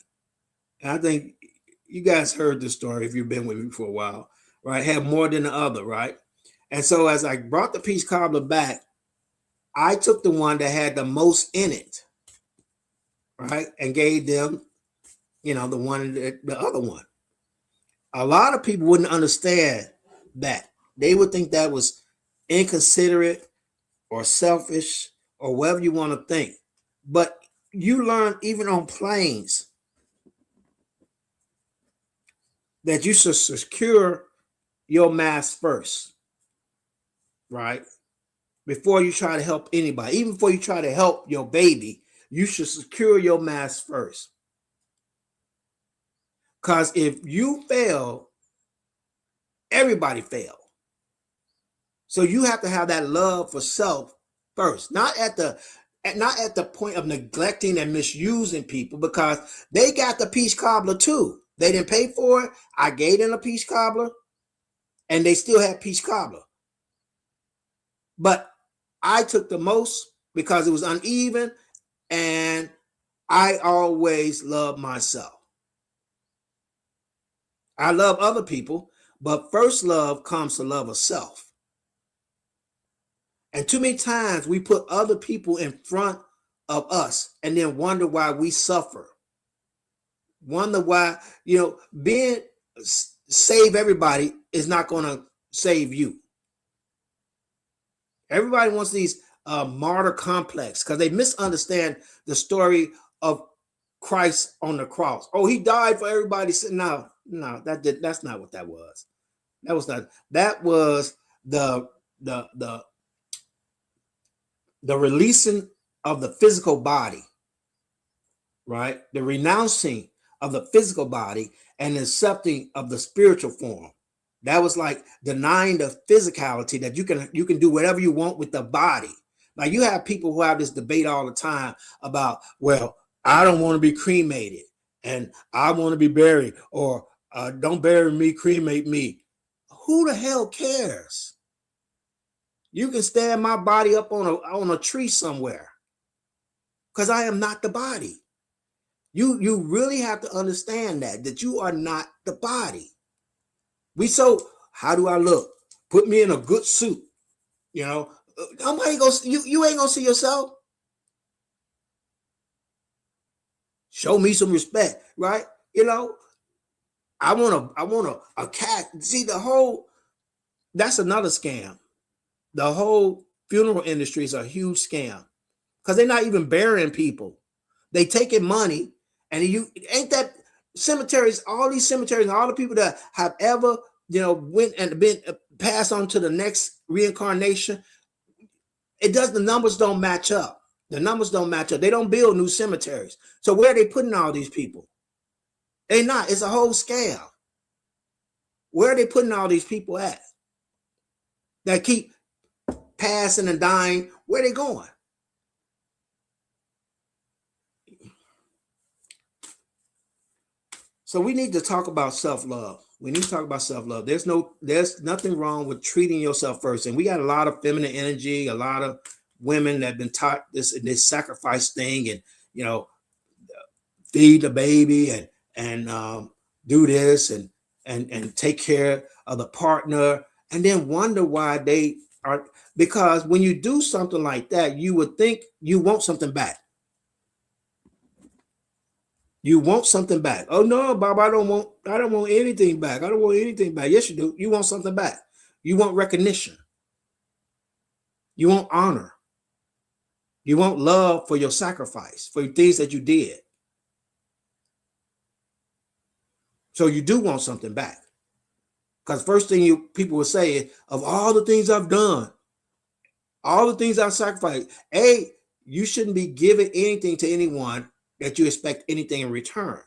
And I think you guys heard the story if you've been with me for a while, right? Had more than the other, right? And so as I brought the peach cobbler back, I took the one that had the most in it, right? And gave them, the other one. A lot of people wouldn't understand that. They would think that was inconsiderate or selfish or whatever you want to think. But you learn even on planes that you should secure your mask first, right? Before you try to help anybody, even before you try to help your baby, you should secure your mask first. Because if you fail, everybody fails. So you have to have that love for self first, not at the point of neglecting and misusing people, because they got the peach cobbler too. They didn't pay for it. I gave them a peach cobbler, and they still had peach cobbler. But I took the most because it was uneven, and I always love myself. I love other people, but first love comes to love of self. And too many times we put other people in front of us and then wonder why we suffer. Wonder why, being save everybody is not going to save you. Everybody wants these martyr complex because they misunderstand the story of Christ on the cross. Oh, he died for everybody. No, that's not what that was. That was not. That was the the the the releasing of the physical body, right? The renouncing of the physical body and accepting of the spiritual form. That was like denying the physicality that you can do whatever you want with the body. Like you have people who have this debate all the time about, well, I don't want to be cremated and I want to be buried, or don't bury me, cremate me. Who the hell cares? You can stand my body up on a tree somewhere because I am not the body. You really have to understand that you are not the body. How do I look? Put me in a good suit. Nobody goes. You ain't gonna see yourself. Show me some respect, right? I want a cat. See that's another scam. The whole funeral industry is a huge scam because they're not even burying people. They taking money, and you ain't that cemeteries. All these cemeteries, and all the people that have ever went and been passed on to the next reincarnation. The numbers don't match up. The numbers don't match up. They don't build new cemeteries. So where are they putting all these people? They not. It's a whole scam. Where are they putting all these people at? That keep passing and dying. Where are they going? So we need to talk about self-love. We need to talk about self-love. There's nothing wrong with treating yourself first. And we got a lot of feminine energy, a lot of women that have been taught this sacrifice thing, and feed the baby and do this and take care of the partner, and then wonder why they are. Because when you do something like that, you would think you want something back. You want something back. Oh no, Bob, I don't want anything back. I don't want anything back. Yes, you do. You want something back. You want recognition. You want honor. You want love for your sacrifice, for things that you did. So you do want something back. Because first thing people will say is, of all the things I've done, all the things I've sacrificed, you shouldn't be giving anything to anyone that you expect anything in return.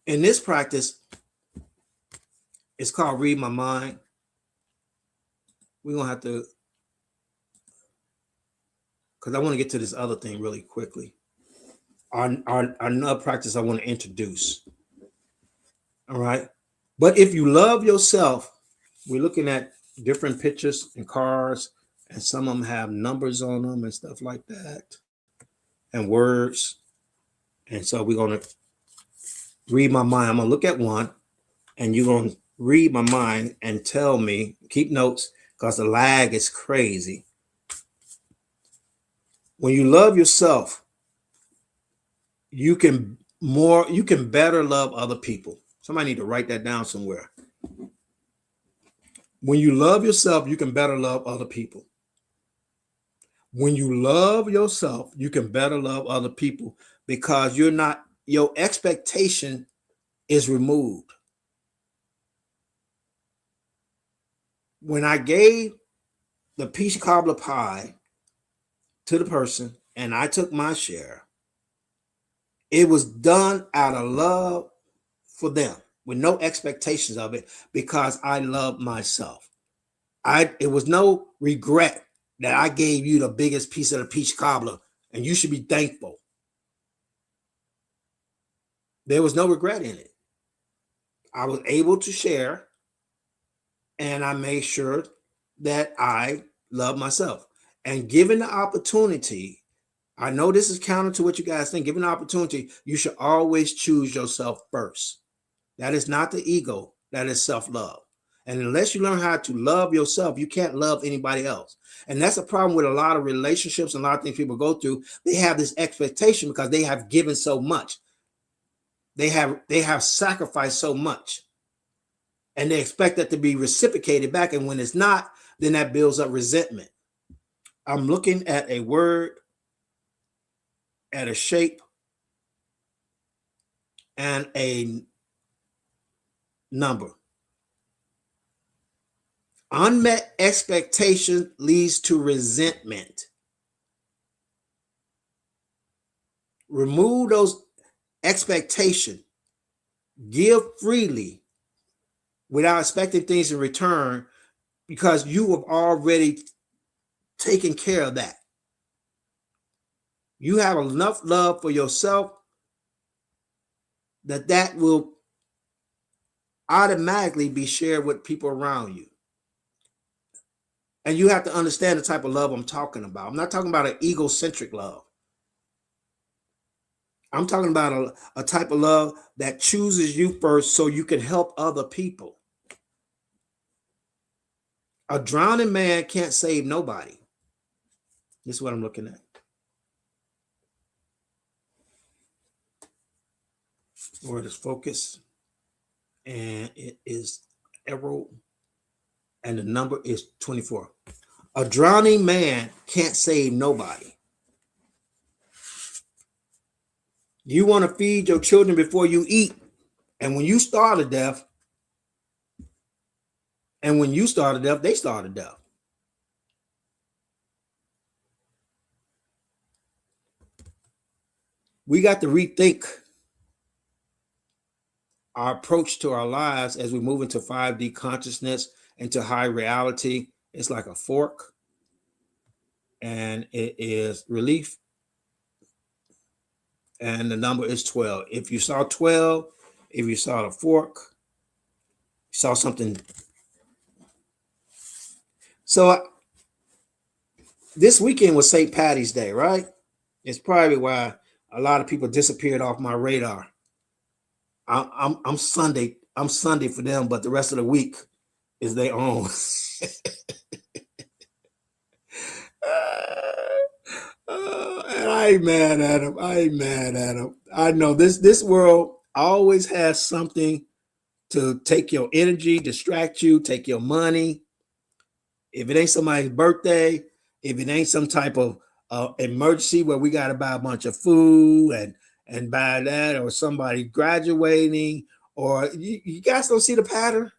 In this practice, it's called Read My Mind. We're going to have to, because I want to get to this other thing really quickly. Another practice I want to introduce. All right. But if you love yourself, we're looking at different pictures and cars, and some of them have numbers on them and stuff like that, and words. And so we're going to read my mind. I'm going to look at one, and you're going to read my mind and tell me, keep notes, because the lag is crazy. When you love yourself, you can better love other people. Somebody need to write that down somewhere. When you love yourself, you can better love other people. When you love yourself, you can better love other people because your expectation is removed. When I gave the peach cobbler pie to the person and I took my share, it was done out of love for them with no expectations of it because I love myself. It was no regret that I gave you the biggest piece of the peach cobbler and you should be thankful. There was no regret in it. I was able to share and I made sure that I love myself. And given the opportunity, I know this is counter to what you guys think. Given the opportunity, you should always choose yourself first. That is not the ego. That is self-love. And unless you learn how to love yourself, you can't love anybody else. And that's a problem with a lot of relationships and a lot of things people go through. They have this expectation because they have given so much. They have sacrificed so much. And they expect that to be reciprocated back. And when it's not, then that builds up resentment. I'm looking at a word, at a shape, and a number. Unmet expectation leads to resentment. Remove those expectations. Give freely without expecting things in return, because you have already taken care of that. You have enough love for yourself that will automatically be shared with people around you. And you have to understand the type of love I'm talking about. I'm not talking about an egocentric love. I'm talking about a type of love that chooses you first so you can help other people. A drowning man can't save nobody. This is what I'm looking at. Word is focus, and it is arrow, and the number is 24. A drowning man can't save nobody. You want to feed your children before you eat, and when you starve to death, they starve to death. We got to rethink our approach to our lives as we move into 5D consciousness, into high reality. It's like a fork, and it is relief, and the number is 12. If you saw 12, if you saw the fork, you saw something. So this weekend was St. Patty's Day, right? It's probably why a lot of people disappeared off my radar. I'm Sunday. I'm Sunday for them, but the rest of the week is their own. And I ain't mad at them. I know this world always has something to take your energy, distract you, take your money. If it ain't somebody's birthday, if it ain't some type of emergency where we got to buy a bunch of food and buy that, or somebody graduating, or you guys don't see the pattern.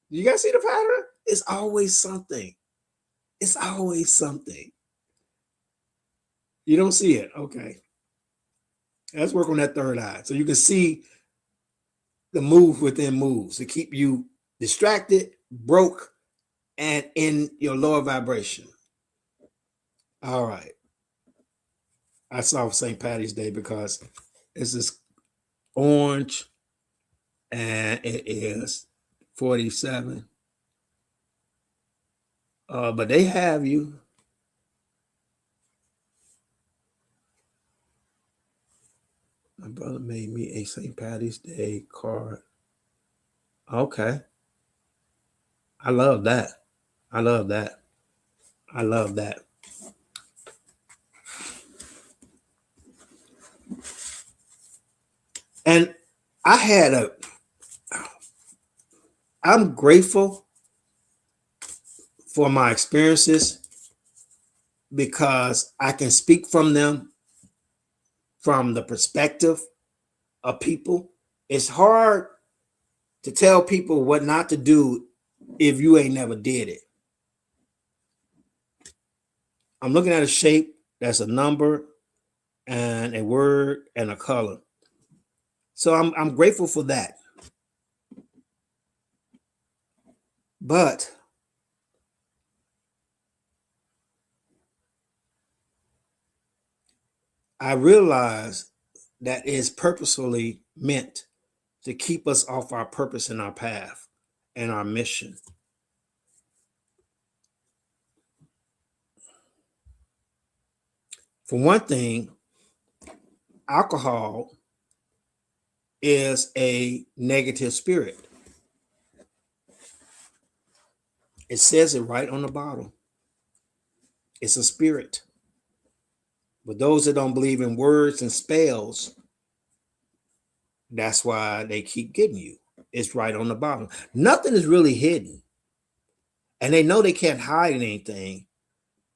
You guys see the pattern? It's always something. It's always something. You don't see it. Okay. Let's work on that third eye so you can see the move within moves to keep you distracted, broke, and in your lower vibration. All right. I saw St. Patty's Day because it's this orange and it is 47. But they have you. My brother made me a St. Patty's Day card. Okay. I love that. I love that. I love that. And I'm grateful for my experiences because I can speak from them from the perspective of people. It's hard to tell people what not to do if you ain't never did it. I'm looking at a shape that's a number and a word and a color. So I'm grateful for that. But I realize that it's purposefully meant to keep us off our purpose and our path and our mission. For one thing, alcohol is a negative spirit. It says it right on the bottle. It's a spirit. But those that don't believe in words and spells, that's why they keep getting you. It's right on the bottom. Nothing is really hidden. And they know they can't hide anything.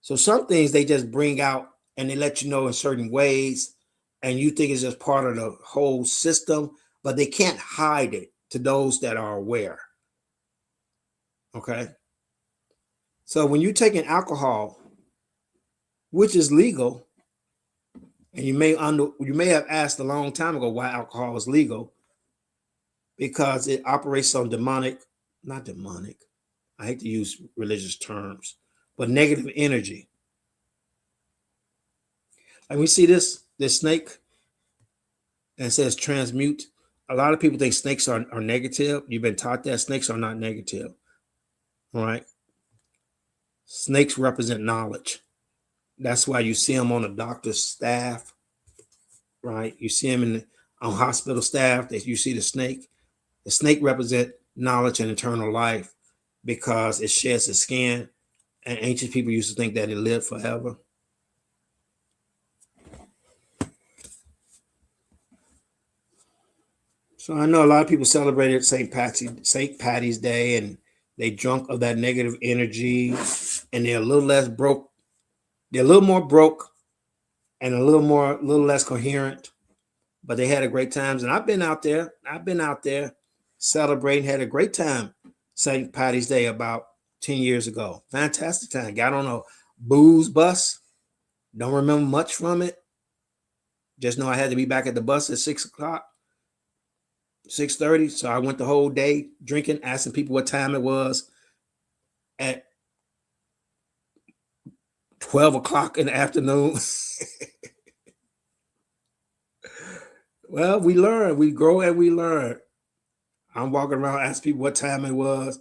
So some things they just bring out and they let you know in certain ways. And you think it's just part of the whole system, but they can't hide it to those that are aware. Okay. So when you're taking alcohol, which is legal, and you may have asked a long time ago why alcohol is legal, because it operates on not demonic, I hate to use religious terms, but negative energy. And we see this snake, and it says transmute. A lot of people think snakes are negative. You've been taught that snakes are not negative. All right. Snakes represent knowledge. That's why you see them on the doctor's staff, right? You see them on hospital staff. That you see the snake. The snake represents knowledge and eternal life because it sheds its skin. And ancient people used to think that it lived forever. So I know a lot of people celebrated St. Patty's Day, and they drunk of that negative energy, and they're a little less broke. They're a little more broke and a little less coherent, but they had a great times. And I've been out there celebrating, had a great time St. Patty's Day about 10 years ago. Fantastic time. Got on a booze bus. Don't remember much from it. Just know I had to be back at the bus at 6:00. 6:30. So I went the whole day drinking, asking people what time it was. At 12 o'clock in the afternoon. Well, we learn, we grow and we learn. I'm walking around asking people what time it was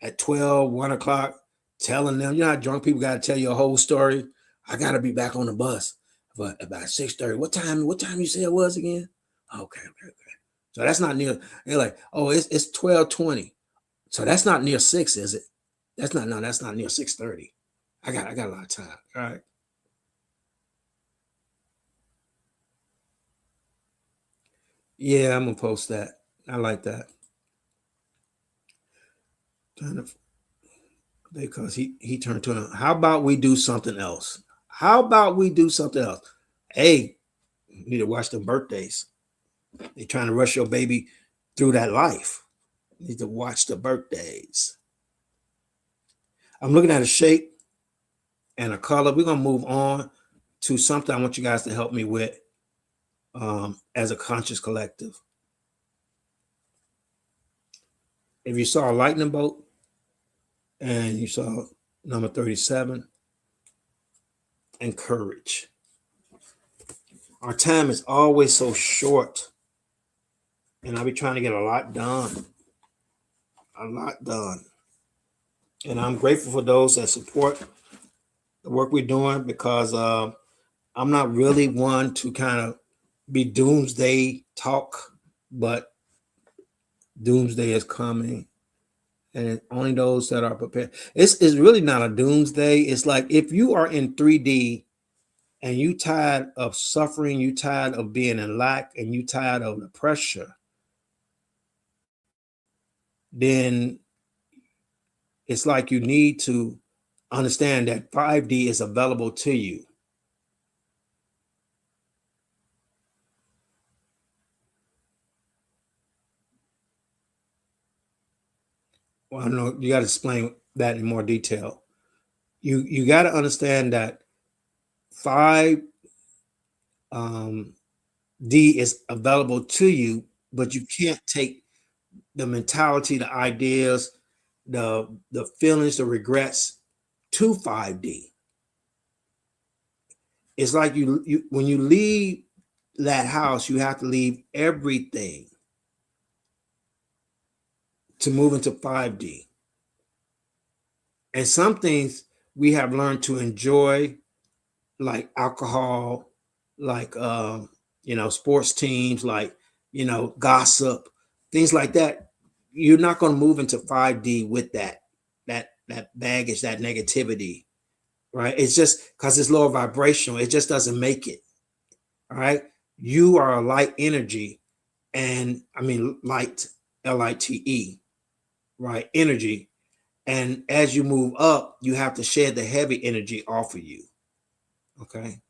at 12, 1 o'clock, telling them, you know how drunk people got to tell you a whole story. I got to be back on the bus but about 6:30. What time you say it was again? Okay. So that's not near. They're like, oh, it's 12:20. So that's not near 6, is it? That's not near 6:30. I got a lot of time. All right. Yeah, I'm gonna post that. I like that. Because he turned to him. How about we do something else? Hey, you need to watch the birthdays. They're trying to rush your baby through that life. You need to watch the birthdays. I'm looking at a shape and a color. We're gonna move on to something I want you guys to help me with as a conscious collective. If you saw a lightning bolt and you saw number 37 and courage. Our time is always so short, and I'll be trying to get a lot done. And I'm grateful for those that support the work we're doing, because I'm not really one to kind of be doomsday talk, but doomsday is coming, and only those that are prepared. It's really not a doomsday. It's like if you are in 3D and you tired of suffering, you tired of being in lack, and you tired of the pressure, then it's like you need to understand that 5D is available to you. Well, I don't know, you got to explain that in more detail. You got to understand that 5D is available to you, but you can't take the mentality, the ideas, the feelings, the regrets to 5D. It's like you when you leave that house, you have to leave everything to move into 5D. And some things we have learned to enjoy like alcohol, like sports teams, like gossip, things like that. You're not going to move into 5D with that baggage, that negativity, right? It's just because it's lower vibrational, it just doesn't make it. All right. You are a light energy, and I mean light, LITE, right? Energy. And as you move up, you have to shed the heavy energy off of you. Okay.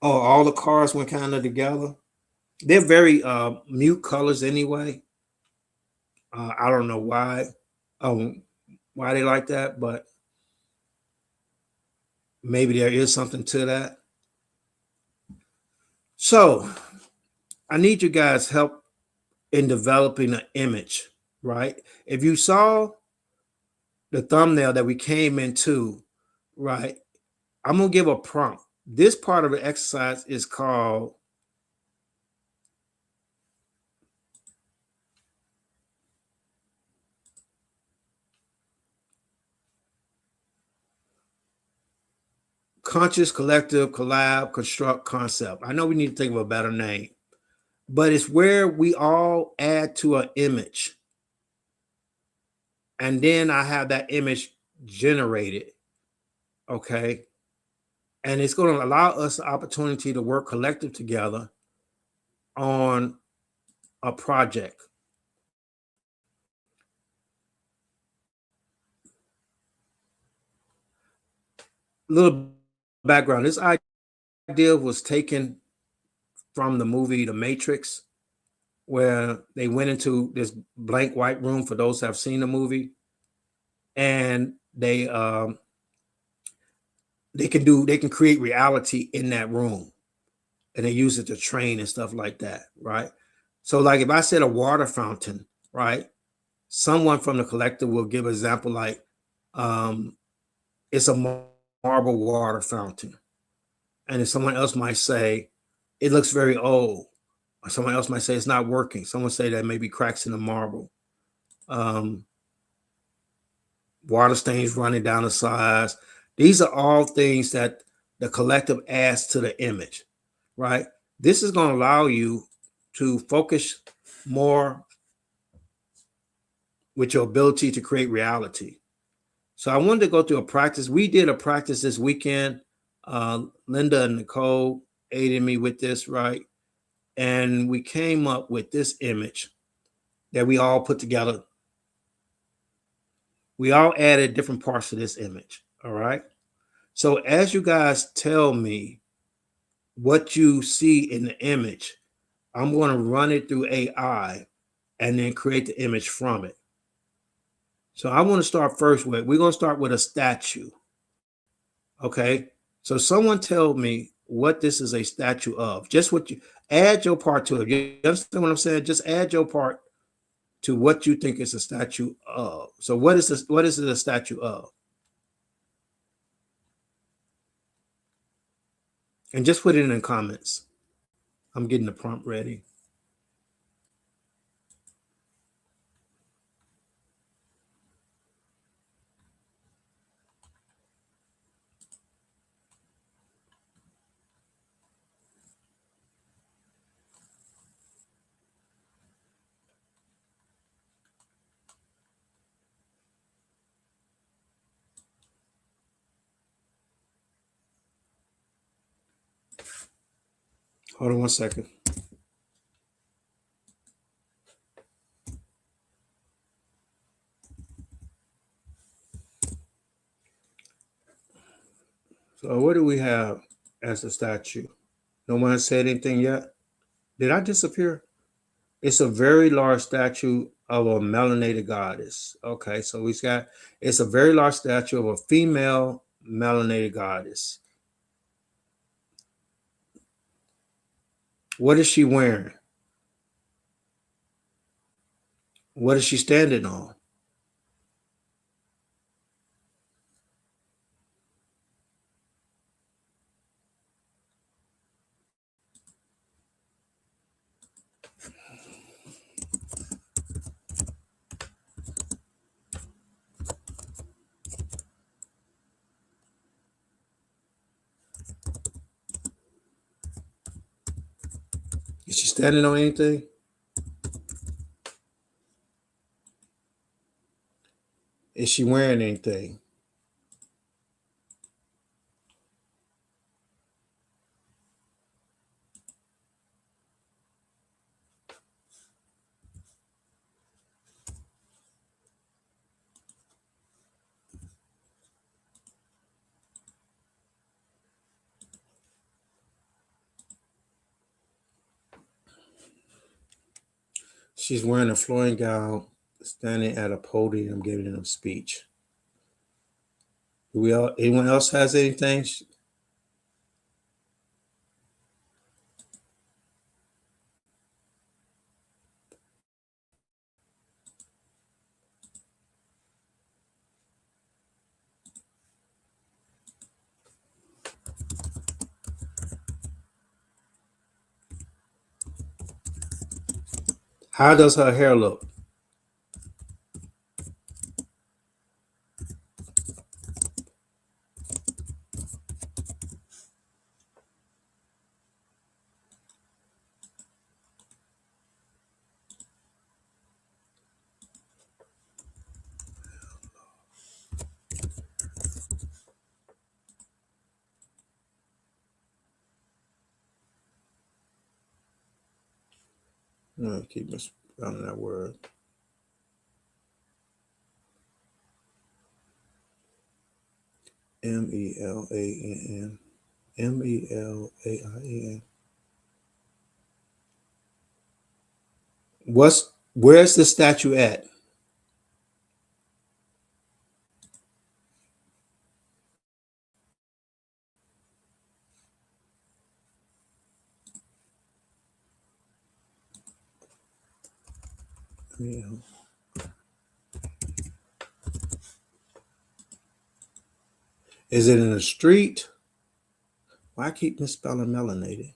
Oh, all the cars went kind of together. They're very mute colors anyway. I don't know um, why they like that, but maybe there is something to that. So I need you guys' help in developing an image, right? If you saw the thumbnail that we came into, right, I'm gonna give a prompt. This part of the exercise is called conscious, collective, collab, construct, concept. I know we need to think of a better name, but it's where we all add to an image. And then I have that image generated. Okay. And it's going to allow us the opportunity to work collective together on a project. A little background. This idea was taken from the movie The Matrix, where they went into this blank white room for those who have seen the movie, and they can create reality in that room, and they use it to train and stuff like that, right? So, like if I said a water fountain, right? Someone from the collective will give an example like, um, it's a marble water fountain, and then someone else might say it looks very old. Or someone else might say it's not working. Someone say that maybe cracks in the marble. Um, Water stains running down the sides. These are all things that the collective adds to the image, right? This is going to allow you to focus more with your ability to create reality. So I wanted to go through a practice. We did a practice this weekend. Linda and Nicole aided me with this, right? And we came up with this image that we all put together. We all added different parts to this image, all right? So as you guys tell me what you see in the image, I'm going to run it through AI and then create the image from it. So I want to start first with, we're going to start with a statue. Okay. So someone tell me what this is a statue of. Just what you add your part to it. You understand what I'm saying? Just add your part to what you think is a statue of. So what is this? What is it a statue of? And just put it in the comments. I'm getting the prompt ready. Hold on one second. So what do we have as a statue? No one has said anything yet. Did I disappear? It's a very large statue of a melanated goddess. Okay, so it's a very large statue of a female melanated goddess. What is she wearing? What is she standing on? standing on anything? Is she wearing anything? She's wearing a flowing gown, standing at a podium, giving a speech. Anyone else has anything? How does her hair look? No, keep misspelling that word. Melann. Melain. Where's the statue at? Is it in the street? Why keep misspelling melanated?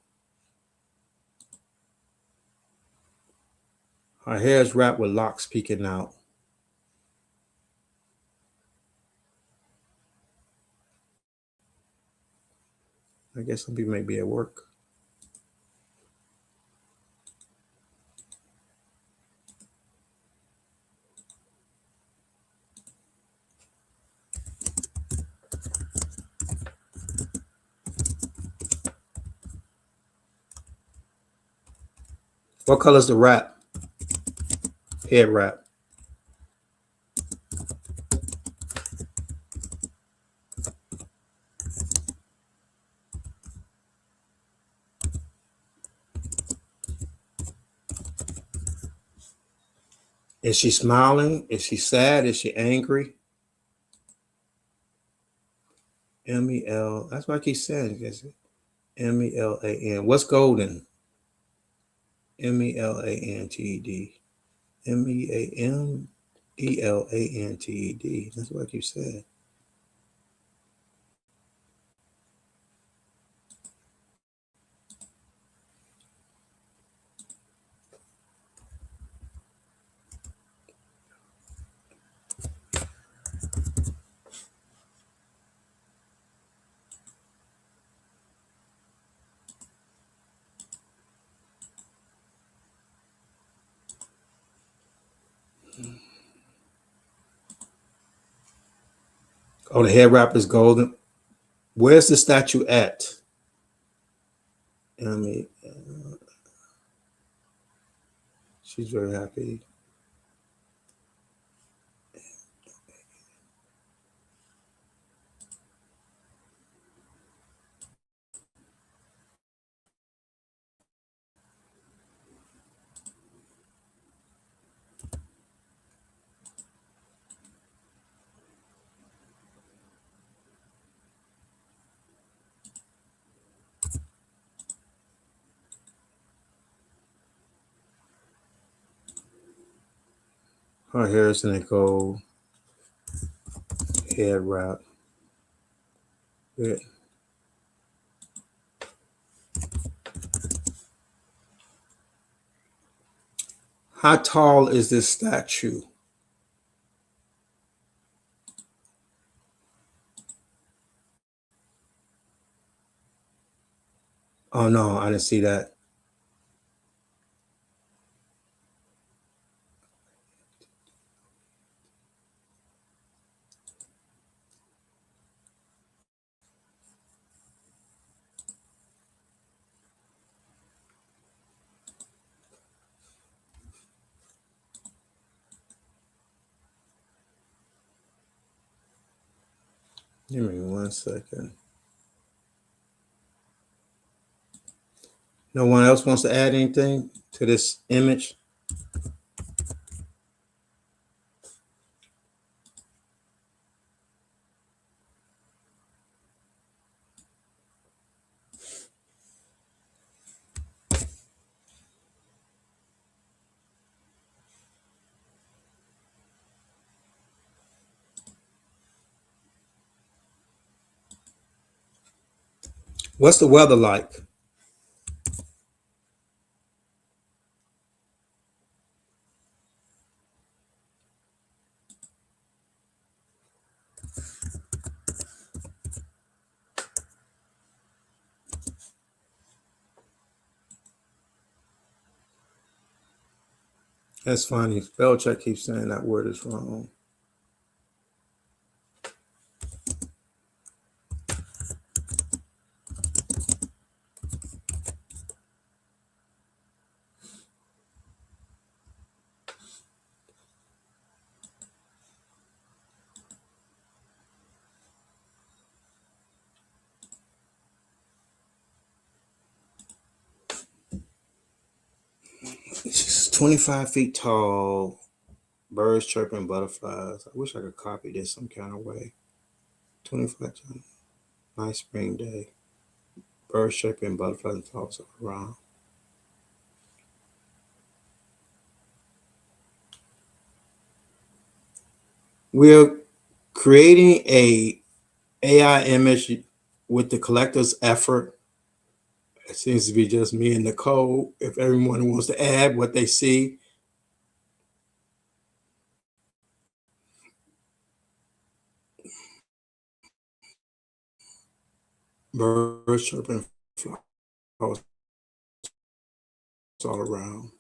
Her hair is wrapped with locks peeking out. I guess some people may be at work. What color is the wrap? Head wrap. Is she smiling? Is she sad? Is she angry? M-E-L. That's what I keep saying. M-E-L-A-N. What's golden? M-E-L-A-N-T-E-D. M-E-A-M-E-L-A-N-T-E-D. That's what I keep saying. Oh, the head wrap is golden. Where's the statue at? She's very happy. Her hair is in a gold head wrap. Good. How tall is this statue? Oh no, I didn't see that. Give me 1 second. No one else wants to add anything to this image? What's the weather like? That's funny. Spell check keeps saying that word is wrong. It's 25 feet tall. Birds chirping, butterflies. I wish I could copy this some kind of way. 25 times. Nice spring day. Birds chirping, butterflies and flowers all around. We're creating a AI image with the collector's effort. It seems to be just me and Nicole. If everyone wants to add what they see. Birds chirping, flowers all around.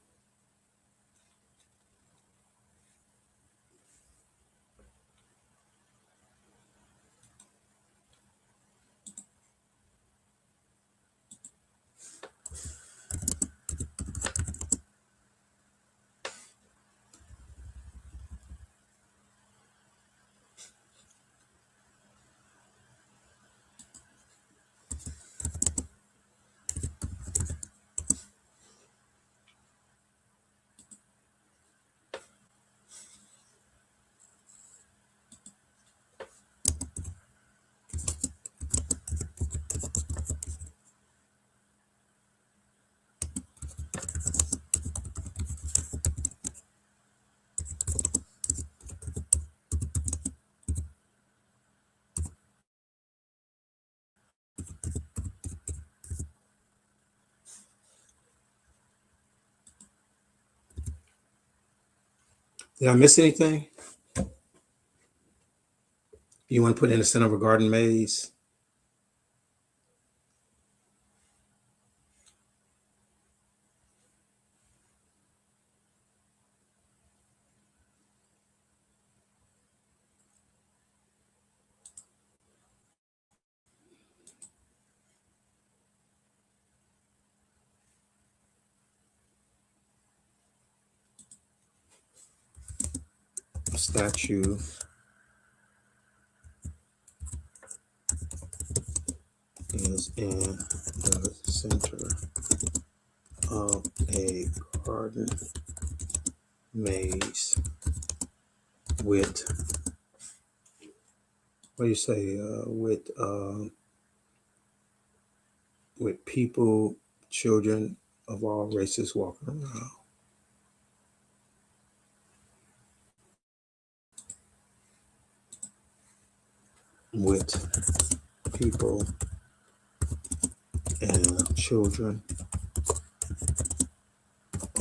Did I miss anything? You want to put in the center of a garden maze? A statue is in the center of a garden maze with, what do you say, with people, children of all races walking around. With people and children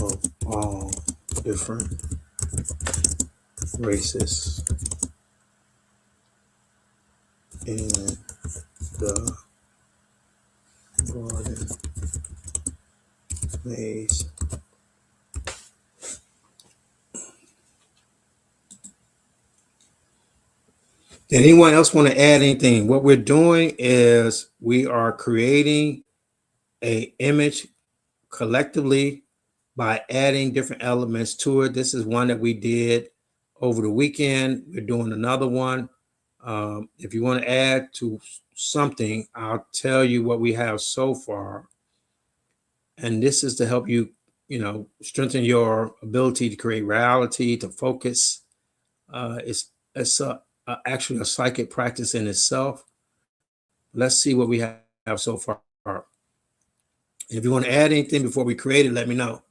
of all different races in the garden maze. Did anyone else want to add anything? What we're doing is we are creating an image collectively by adding different elements to it. This is one that we did over the weekend. We're doing another one If you want to add to something, I'll tell you what we have so far. And this is to help you, strengthen your ability to create reality, to focus. It's actually a psychic practice in itself. Let's see what we have so far. If you want to add anything before we create it, let me know.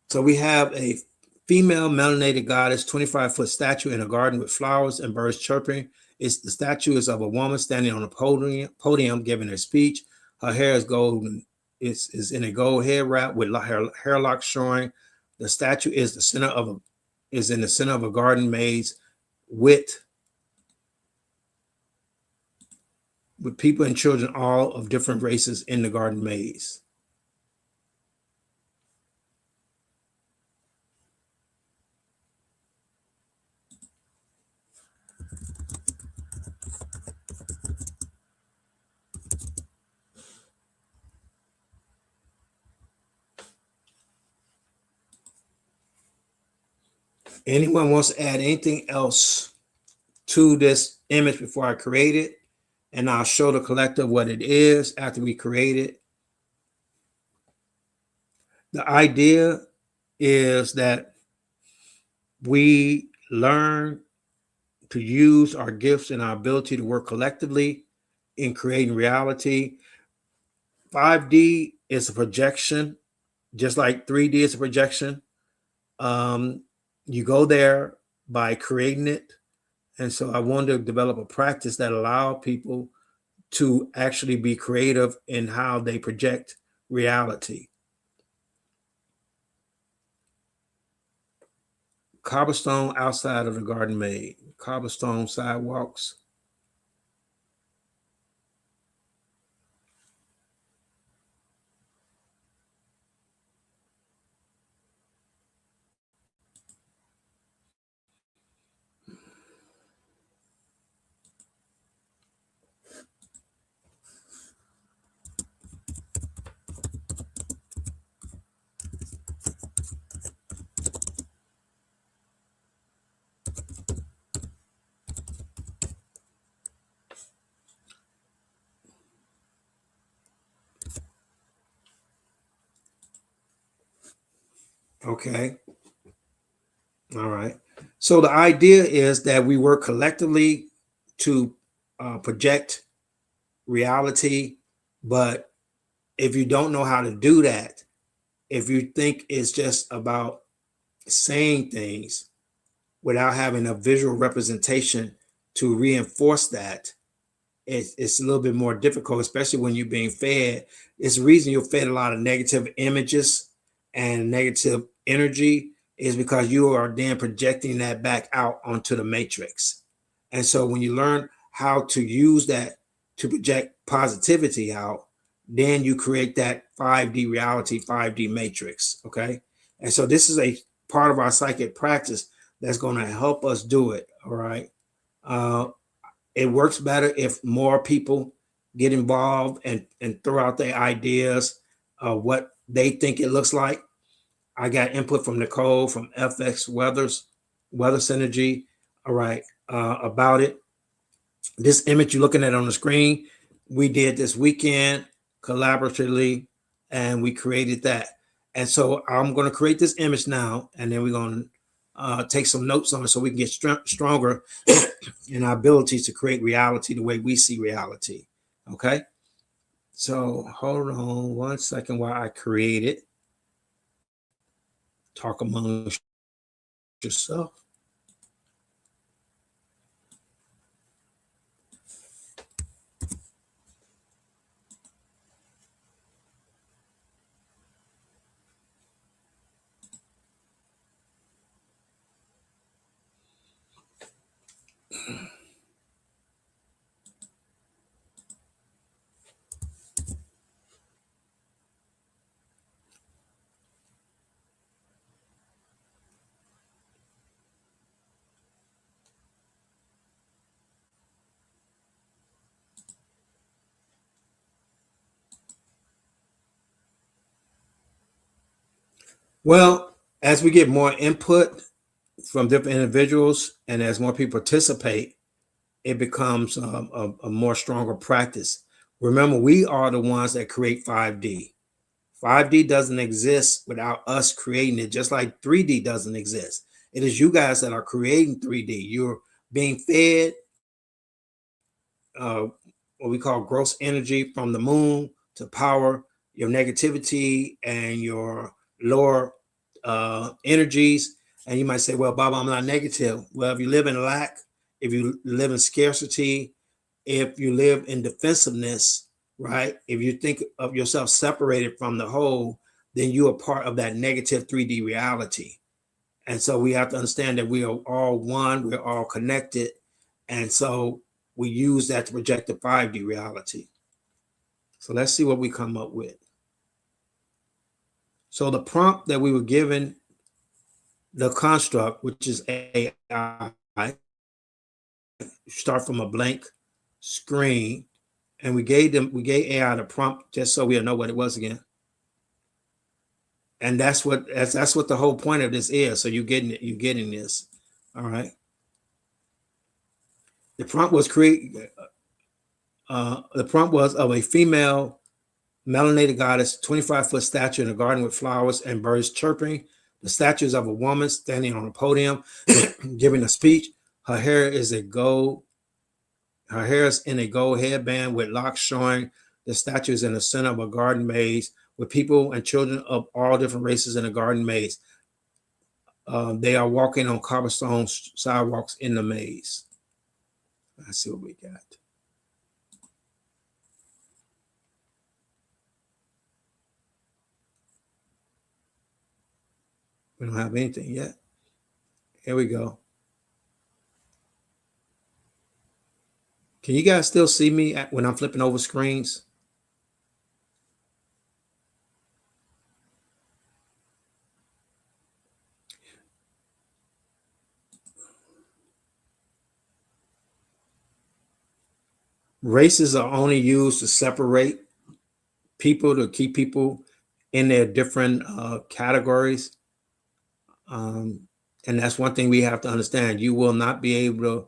So we have a female melanated goddess, 25-foot statue in a garden with flowers and birds chirping. The statue is of a woman standing on a podium giving her speech. Her hair is golden. Is in a gold hair wrap with hair locks showing. The statue is in the center of a garden maze with people and children, all of different races in the garden maze. Anyone wants to add anything else to this image before I create it? And I'll show the collective what it is after we create it. The idea is that we learn to use our gifts and our ability to work collectively in creating reality. 5D is a projection, just like 3D is a projection. You go there by creating it. And so I wanted to develop a practice that allow people to actually be creative in how they project reality. Cobblestone outside of the garden maze, cobblestone sidewalks. Okay. All right. So the idea is that we work collectively to project reality. But if you don't know how to do that, if you think it's just about saying things without having a visual representation to reinforce that, it's a little bit more difficult, especially when you're being fed. It's the reason you're fed a lot of negative images and negative energy is because you are then projecting that back out onto the matrix. And so when you learn how to use that to project positivity out, then you create that 5D reality, 5D matrix. Okay. And so this is a part of our psychic practice that's going to help us do it. All right. It works better if more people get involved and throw out their ideas of what they think it looks like. I got input from Nicole from FX Weather Synergy. All right. About it. This image you're looking at on the screen, we did this weekend collaboratively, and we created that. And so I'm going to create this image now, and then we're going to take some notes on it so we can get stronger in our abilities to create reality the way we see reality. Okay. So hold on 1 second while I create it. Talk among yourself. Well, as we get more input from different individuals and as more people participate, it becomes a more stronger practice. Remember, we are the ones that create 5D. 5D doesn't exist without us creating it, just like 3D doesn't exist. It is you guys that are creating 3D. You're being fed uh, what we call gross energy from the moon to power your negativity and your lower energies. And you might say, well, Baba, I'm not negative. Well, if you live in lack, if you live in scarcity, if you live in defensiveness, right? If you think of yourself separated from the whole, then you are part of that negative 3D reality. And so we have to understand that we are all one, we're all connected. And so we use that to project the 5D reality. So let's see what we come up with. So the prompt that we were given, the construct, which is AI, start from a blank screen, and we gave AI the prompt just so we'll know what it was again. And that's what the whole point of this is. So you're getting this. All right. The prompt was of a female melanated goddess, 25-foot statue in a garden with flowers and birds chirping. The statue is of a woman standing on a podium giving a speech. Her hair is in a gold headband with locks showing. The statue is in the center of a garden maze with people and children of all different races in a garden maze. They are walking on cobblestone sidewalks in the maze. Let's see what we got. We don't have anything yet. Here we go. Can you guys still see me when I'm flipping over screens? Races are only used to separate people, to keep people in their different categories. And that's one thing we have to understand. You will not be able to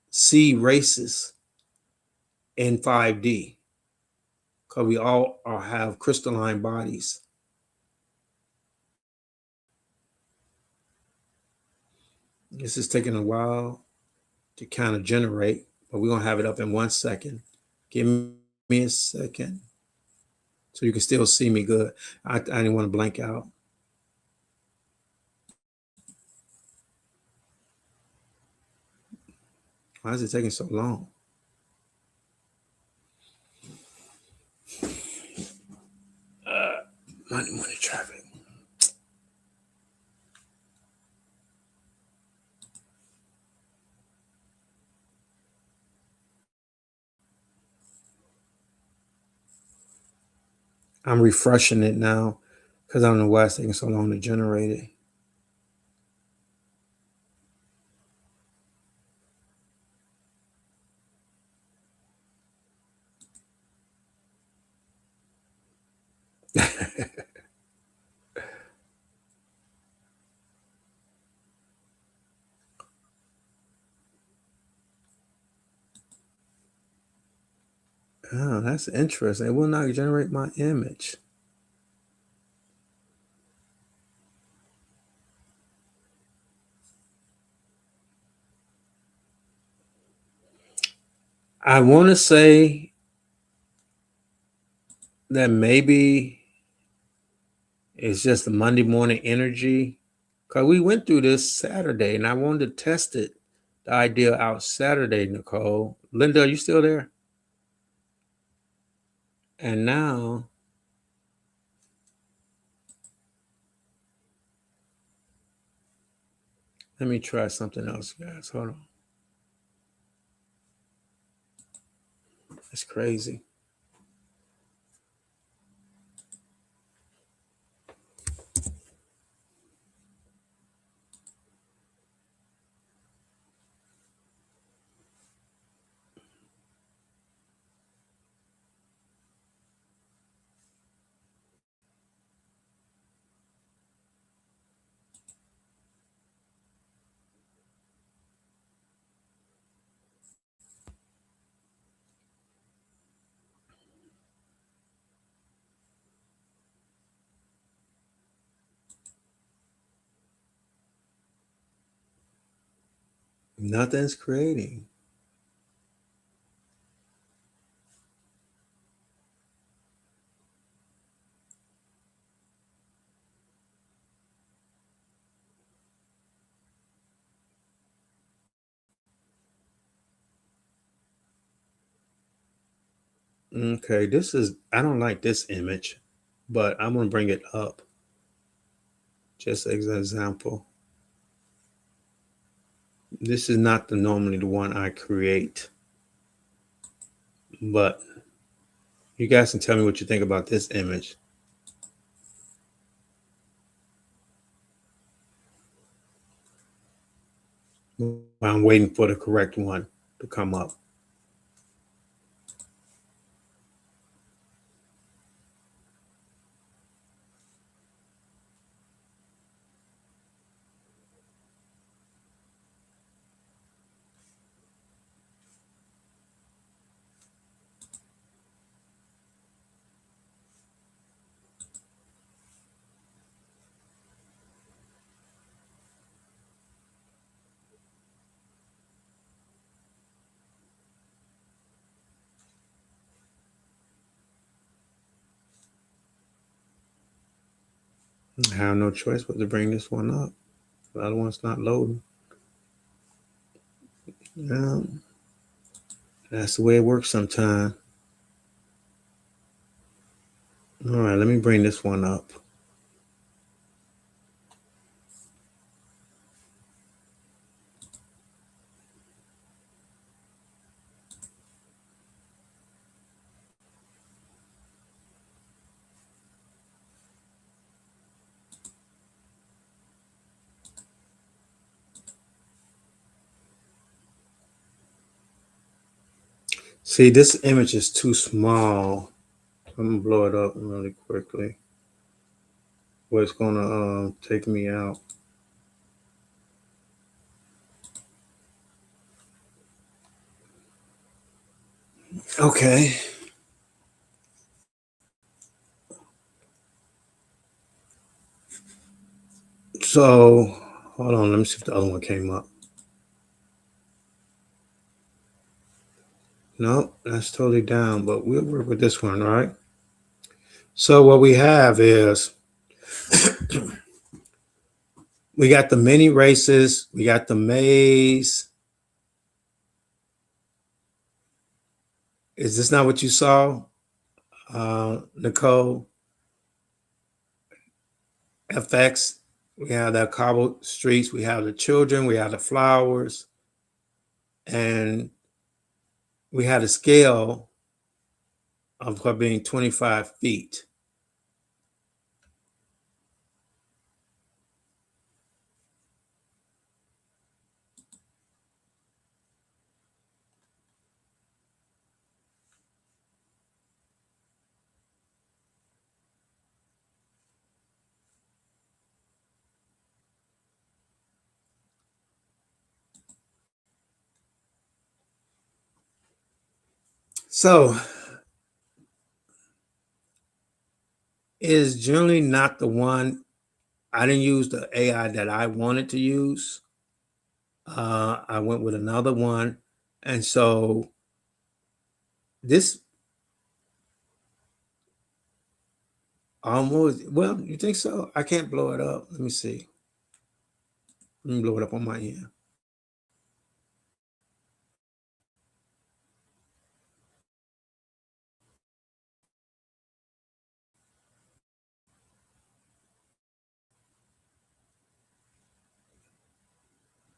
see races in 5D because we all have crystalline bodies. This is taking a while to kind of generate, but we're going to have it up in 1 second. Give me a second so you can still see me good. I didn't want to blank out. Why is it taking so long? Money, traffic. I'm refreshing it now because I don't know why it's taking so long to generate it. Oh, that's interesting. It will not generate my image. I want to say that maybe it's just the Monday morning energy because we went through this Saturday and I wanted to test it, the idea out Saturday, Nicole. Linda, are you still there? And now let me try something else, guys. Hold on. That's crazy. Nothing's creating. Okay, I don't like this image, but I'm going to bring it up just as an example. This is not normally the one I create, but you guys can tell me what you think about this image. I'm waiting for the correct one to come up. I have no choice but to bring this one up. The other one's not loading. Yeah, that's the way it works sometimes. All right, let me bring this one up. See, this image is too small. I'm gonna blow it up really quickly. Well, it's gonna take me out. Okay. So hold on, let me see if the other one came up. No, that's totally down, but we'll work with this one, all right? So what we have is we got the mini races, we got the maze. Is this not what you saw, Nicole? FX. We have the cobbled streets, we have the children, we have the flowers, and we had a scale of being 25 feet. So it is generally not the one. I didn't use the AI that I wanted to use. I went with another one. And so this almost, well, you think so? I can't blow it up. Let me see. Let me blow it up on my end.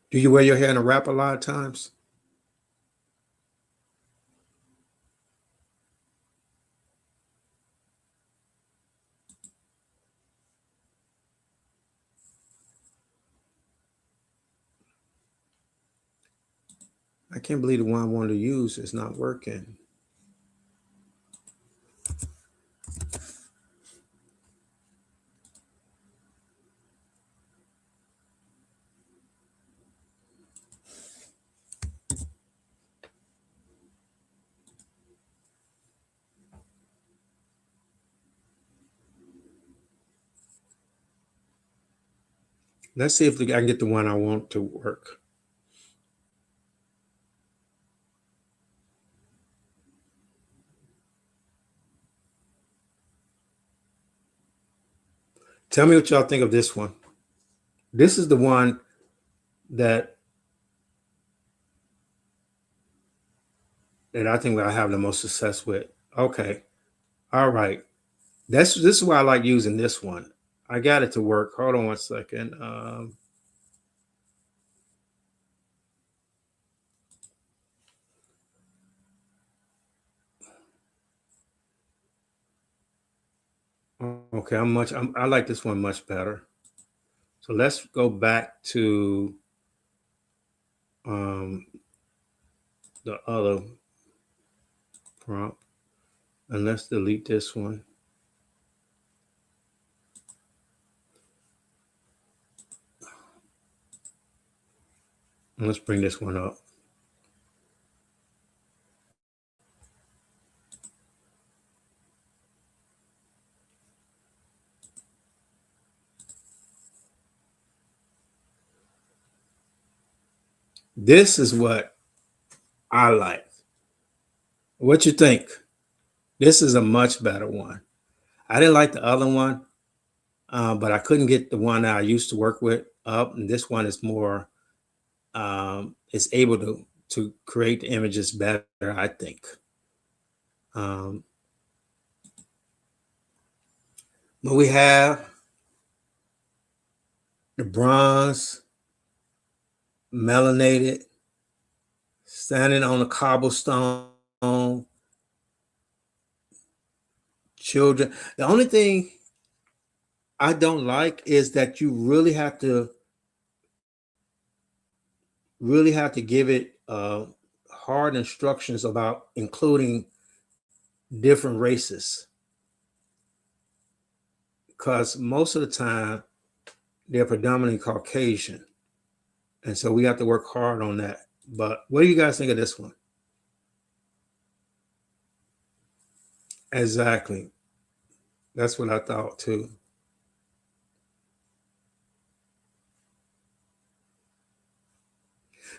Do you wear your hair in a wrap a lot of times? I can't believe the one I wanted to use is not working. Let's see if I can get the one I want to work. Tell me what y'all think of this one. This is the one that I think I have the most success with. Okay. All right. This is why I like using this one. I got it to work. Hold on one second. Okay, I like this one much better. So let's go back to the other prompt, and let's delete this one. And let's bring this one up. This is what I like. What you think? This is a much better one. I didn't like the other one, but I couldn't get the one that I used to work with up. And this one is more, it's able to create the images better, I think. But we have the bronze, melanated, standing on the cobblestone, children. The only thing I don't like is that you really have to give it hard instructions about including different races, because most of the time they're predominantly Caucasian, and so we have to work hard on that. But what do you guys think of this one? Exactly, that's what I thought too.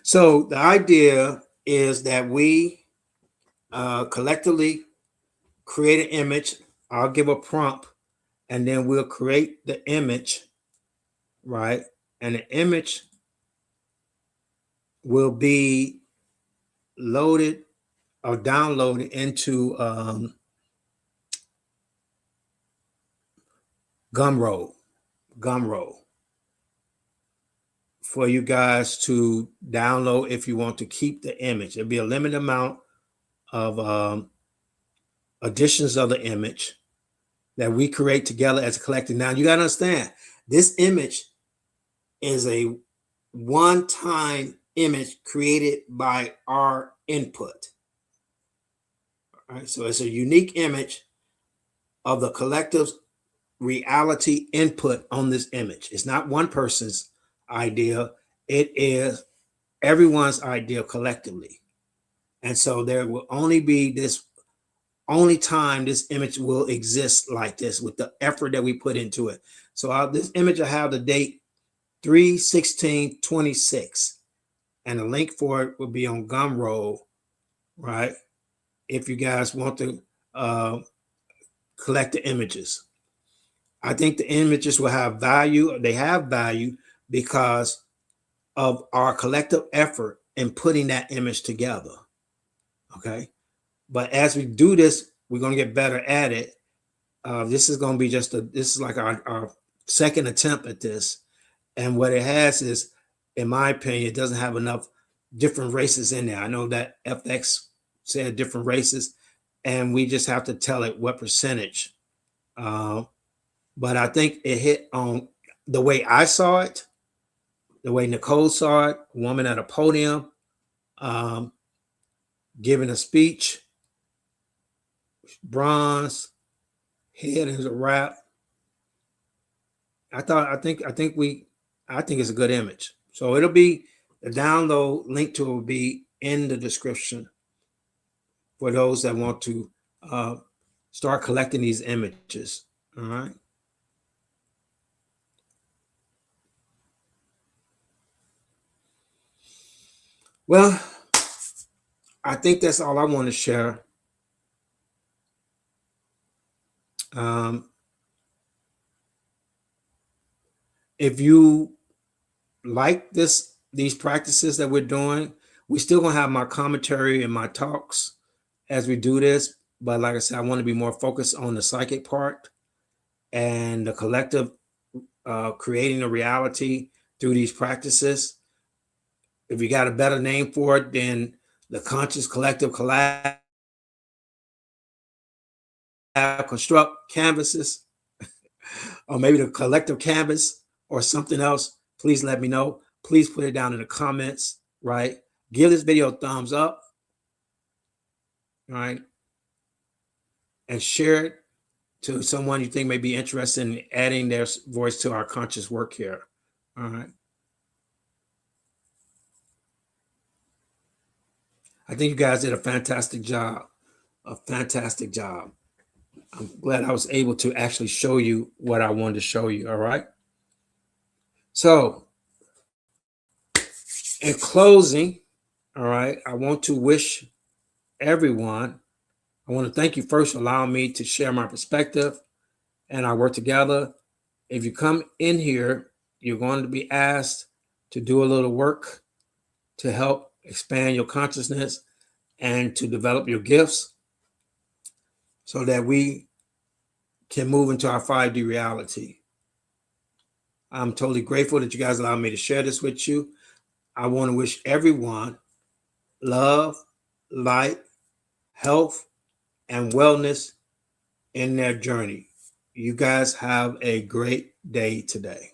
So the idea is that we collectively create an image. I'll give a prompt, and then we'll create the image, right? And the image will be loaded or downloaded into Gumroad for you guys to download if you want to keep the image. There'll be a limited amount of additions of the image that we create together as a collective. Now you got to understand, this image is a one-time image created by our input. All right, so it's a unique image of the collective's reality input on this image. It's not one person's idea, it is everyone's idea collectively. And so there will only be this only time this image will exist like this, with the effort that we put into it. So this image, I have the date 3/16/26, and the link for it will be on Gumroad, right? If you guys want to collect the images, I think the images will have value. They have value because of our collective effort in putting that image together. Okay. But as we do this, we're going to get better at it. This is going to be this is like our second attempt at this. And what it has is, in my opinion, it doesn't have enough different races in there. I know that FX said different races, and we just have to tell it what percentage. But I think it hit on the way I saw it, the way Nicole saw it, a woman at a podium, giving a speech, bronze, head is a wrap. I think it's a good image. So it'll be, the download link to it will be in the description for those that want to start collecting these images. All right. Well, I think that's all I want to share. If you like these practices that we're doing, we still gonna have my commentary and my talks as we do this. But like I said, I want to be more focused on the psychic part and the collective creating a reality through these practices. If you got a better name for it, then the conscious collective collab, construct canvases, or maybe the collective canvas or something else, please let me know. Please put it down in the comments, right? Give this video a thumbs up, right? And share it to someone you think may be interested in adding their voice to our conscious work here, all right? I think you guys did a fantastic job, a fantastic job. I'm glad I was able to actually show you what I wanted to show you, all right? So, in closing, all right, I want to wish everyone, I want to thank you first for allowing me to share my perspective and our work together. If you come in here, you're going to be asked to do a little work to help expand your consciousness and to develop your gifts so that we can move into our 5D reality. I'm totally grateful that you guys allowed me to share this with you. I want to wish everyone love, light, health, and wellness in their journey. You guys have a great day today.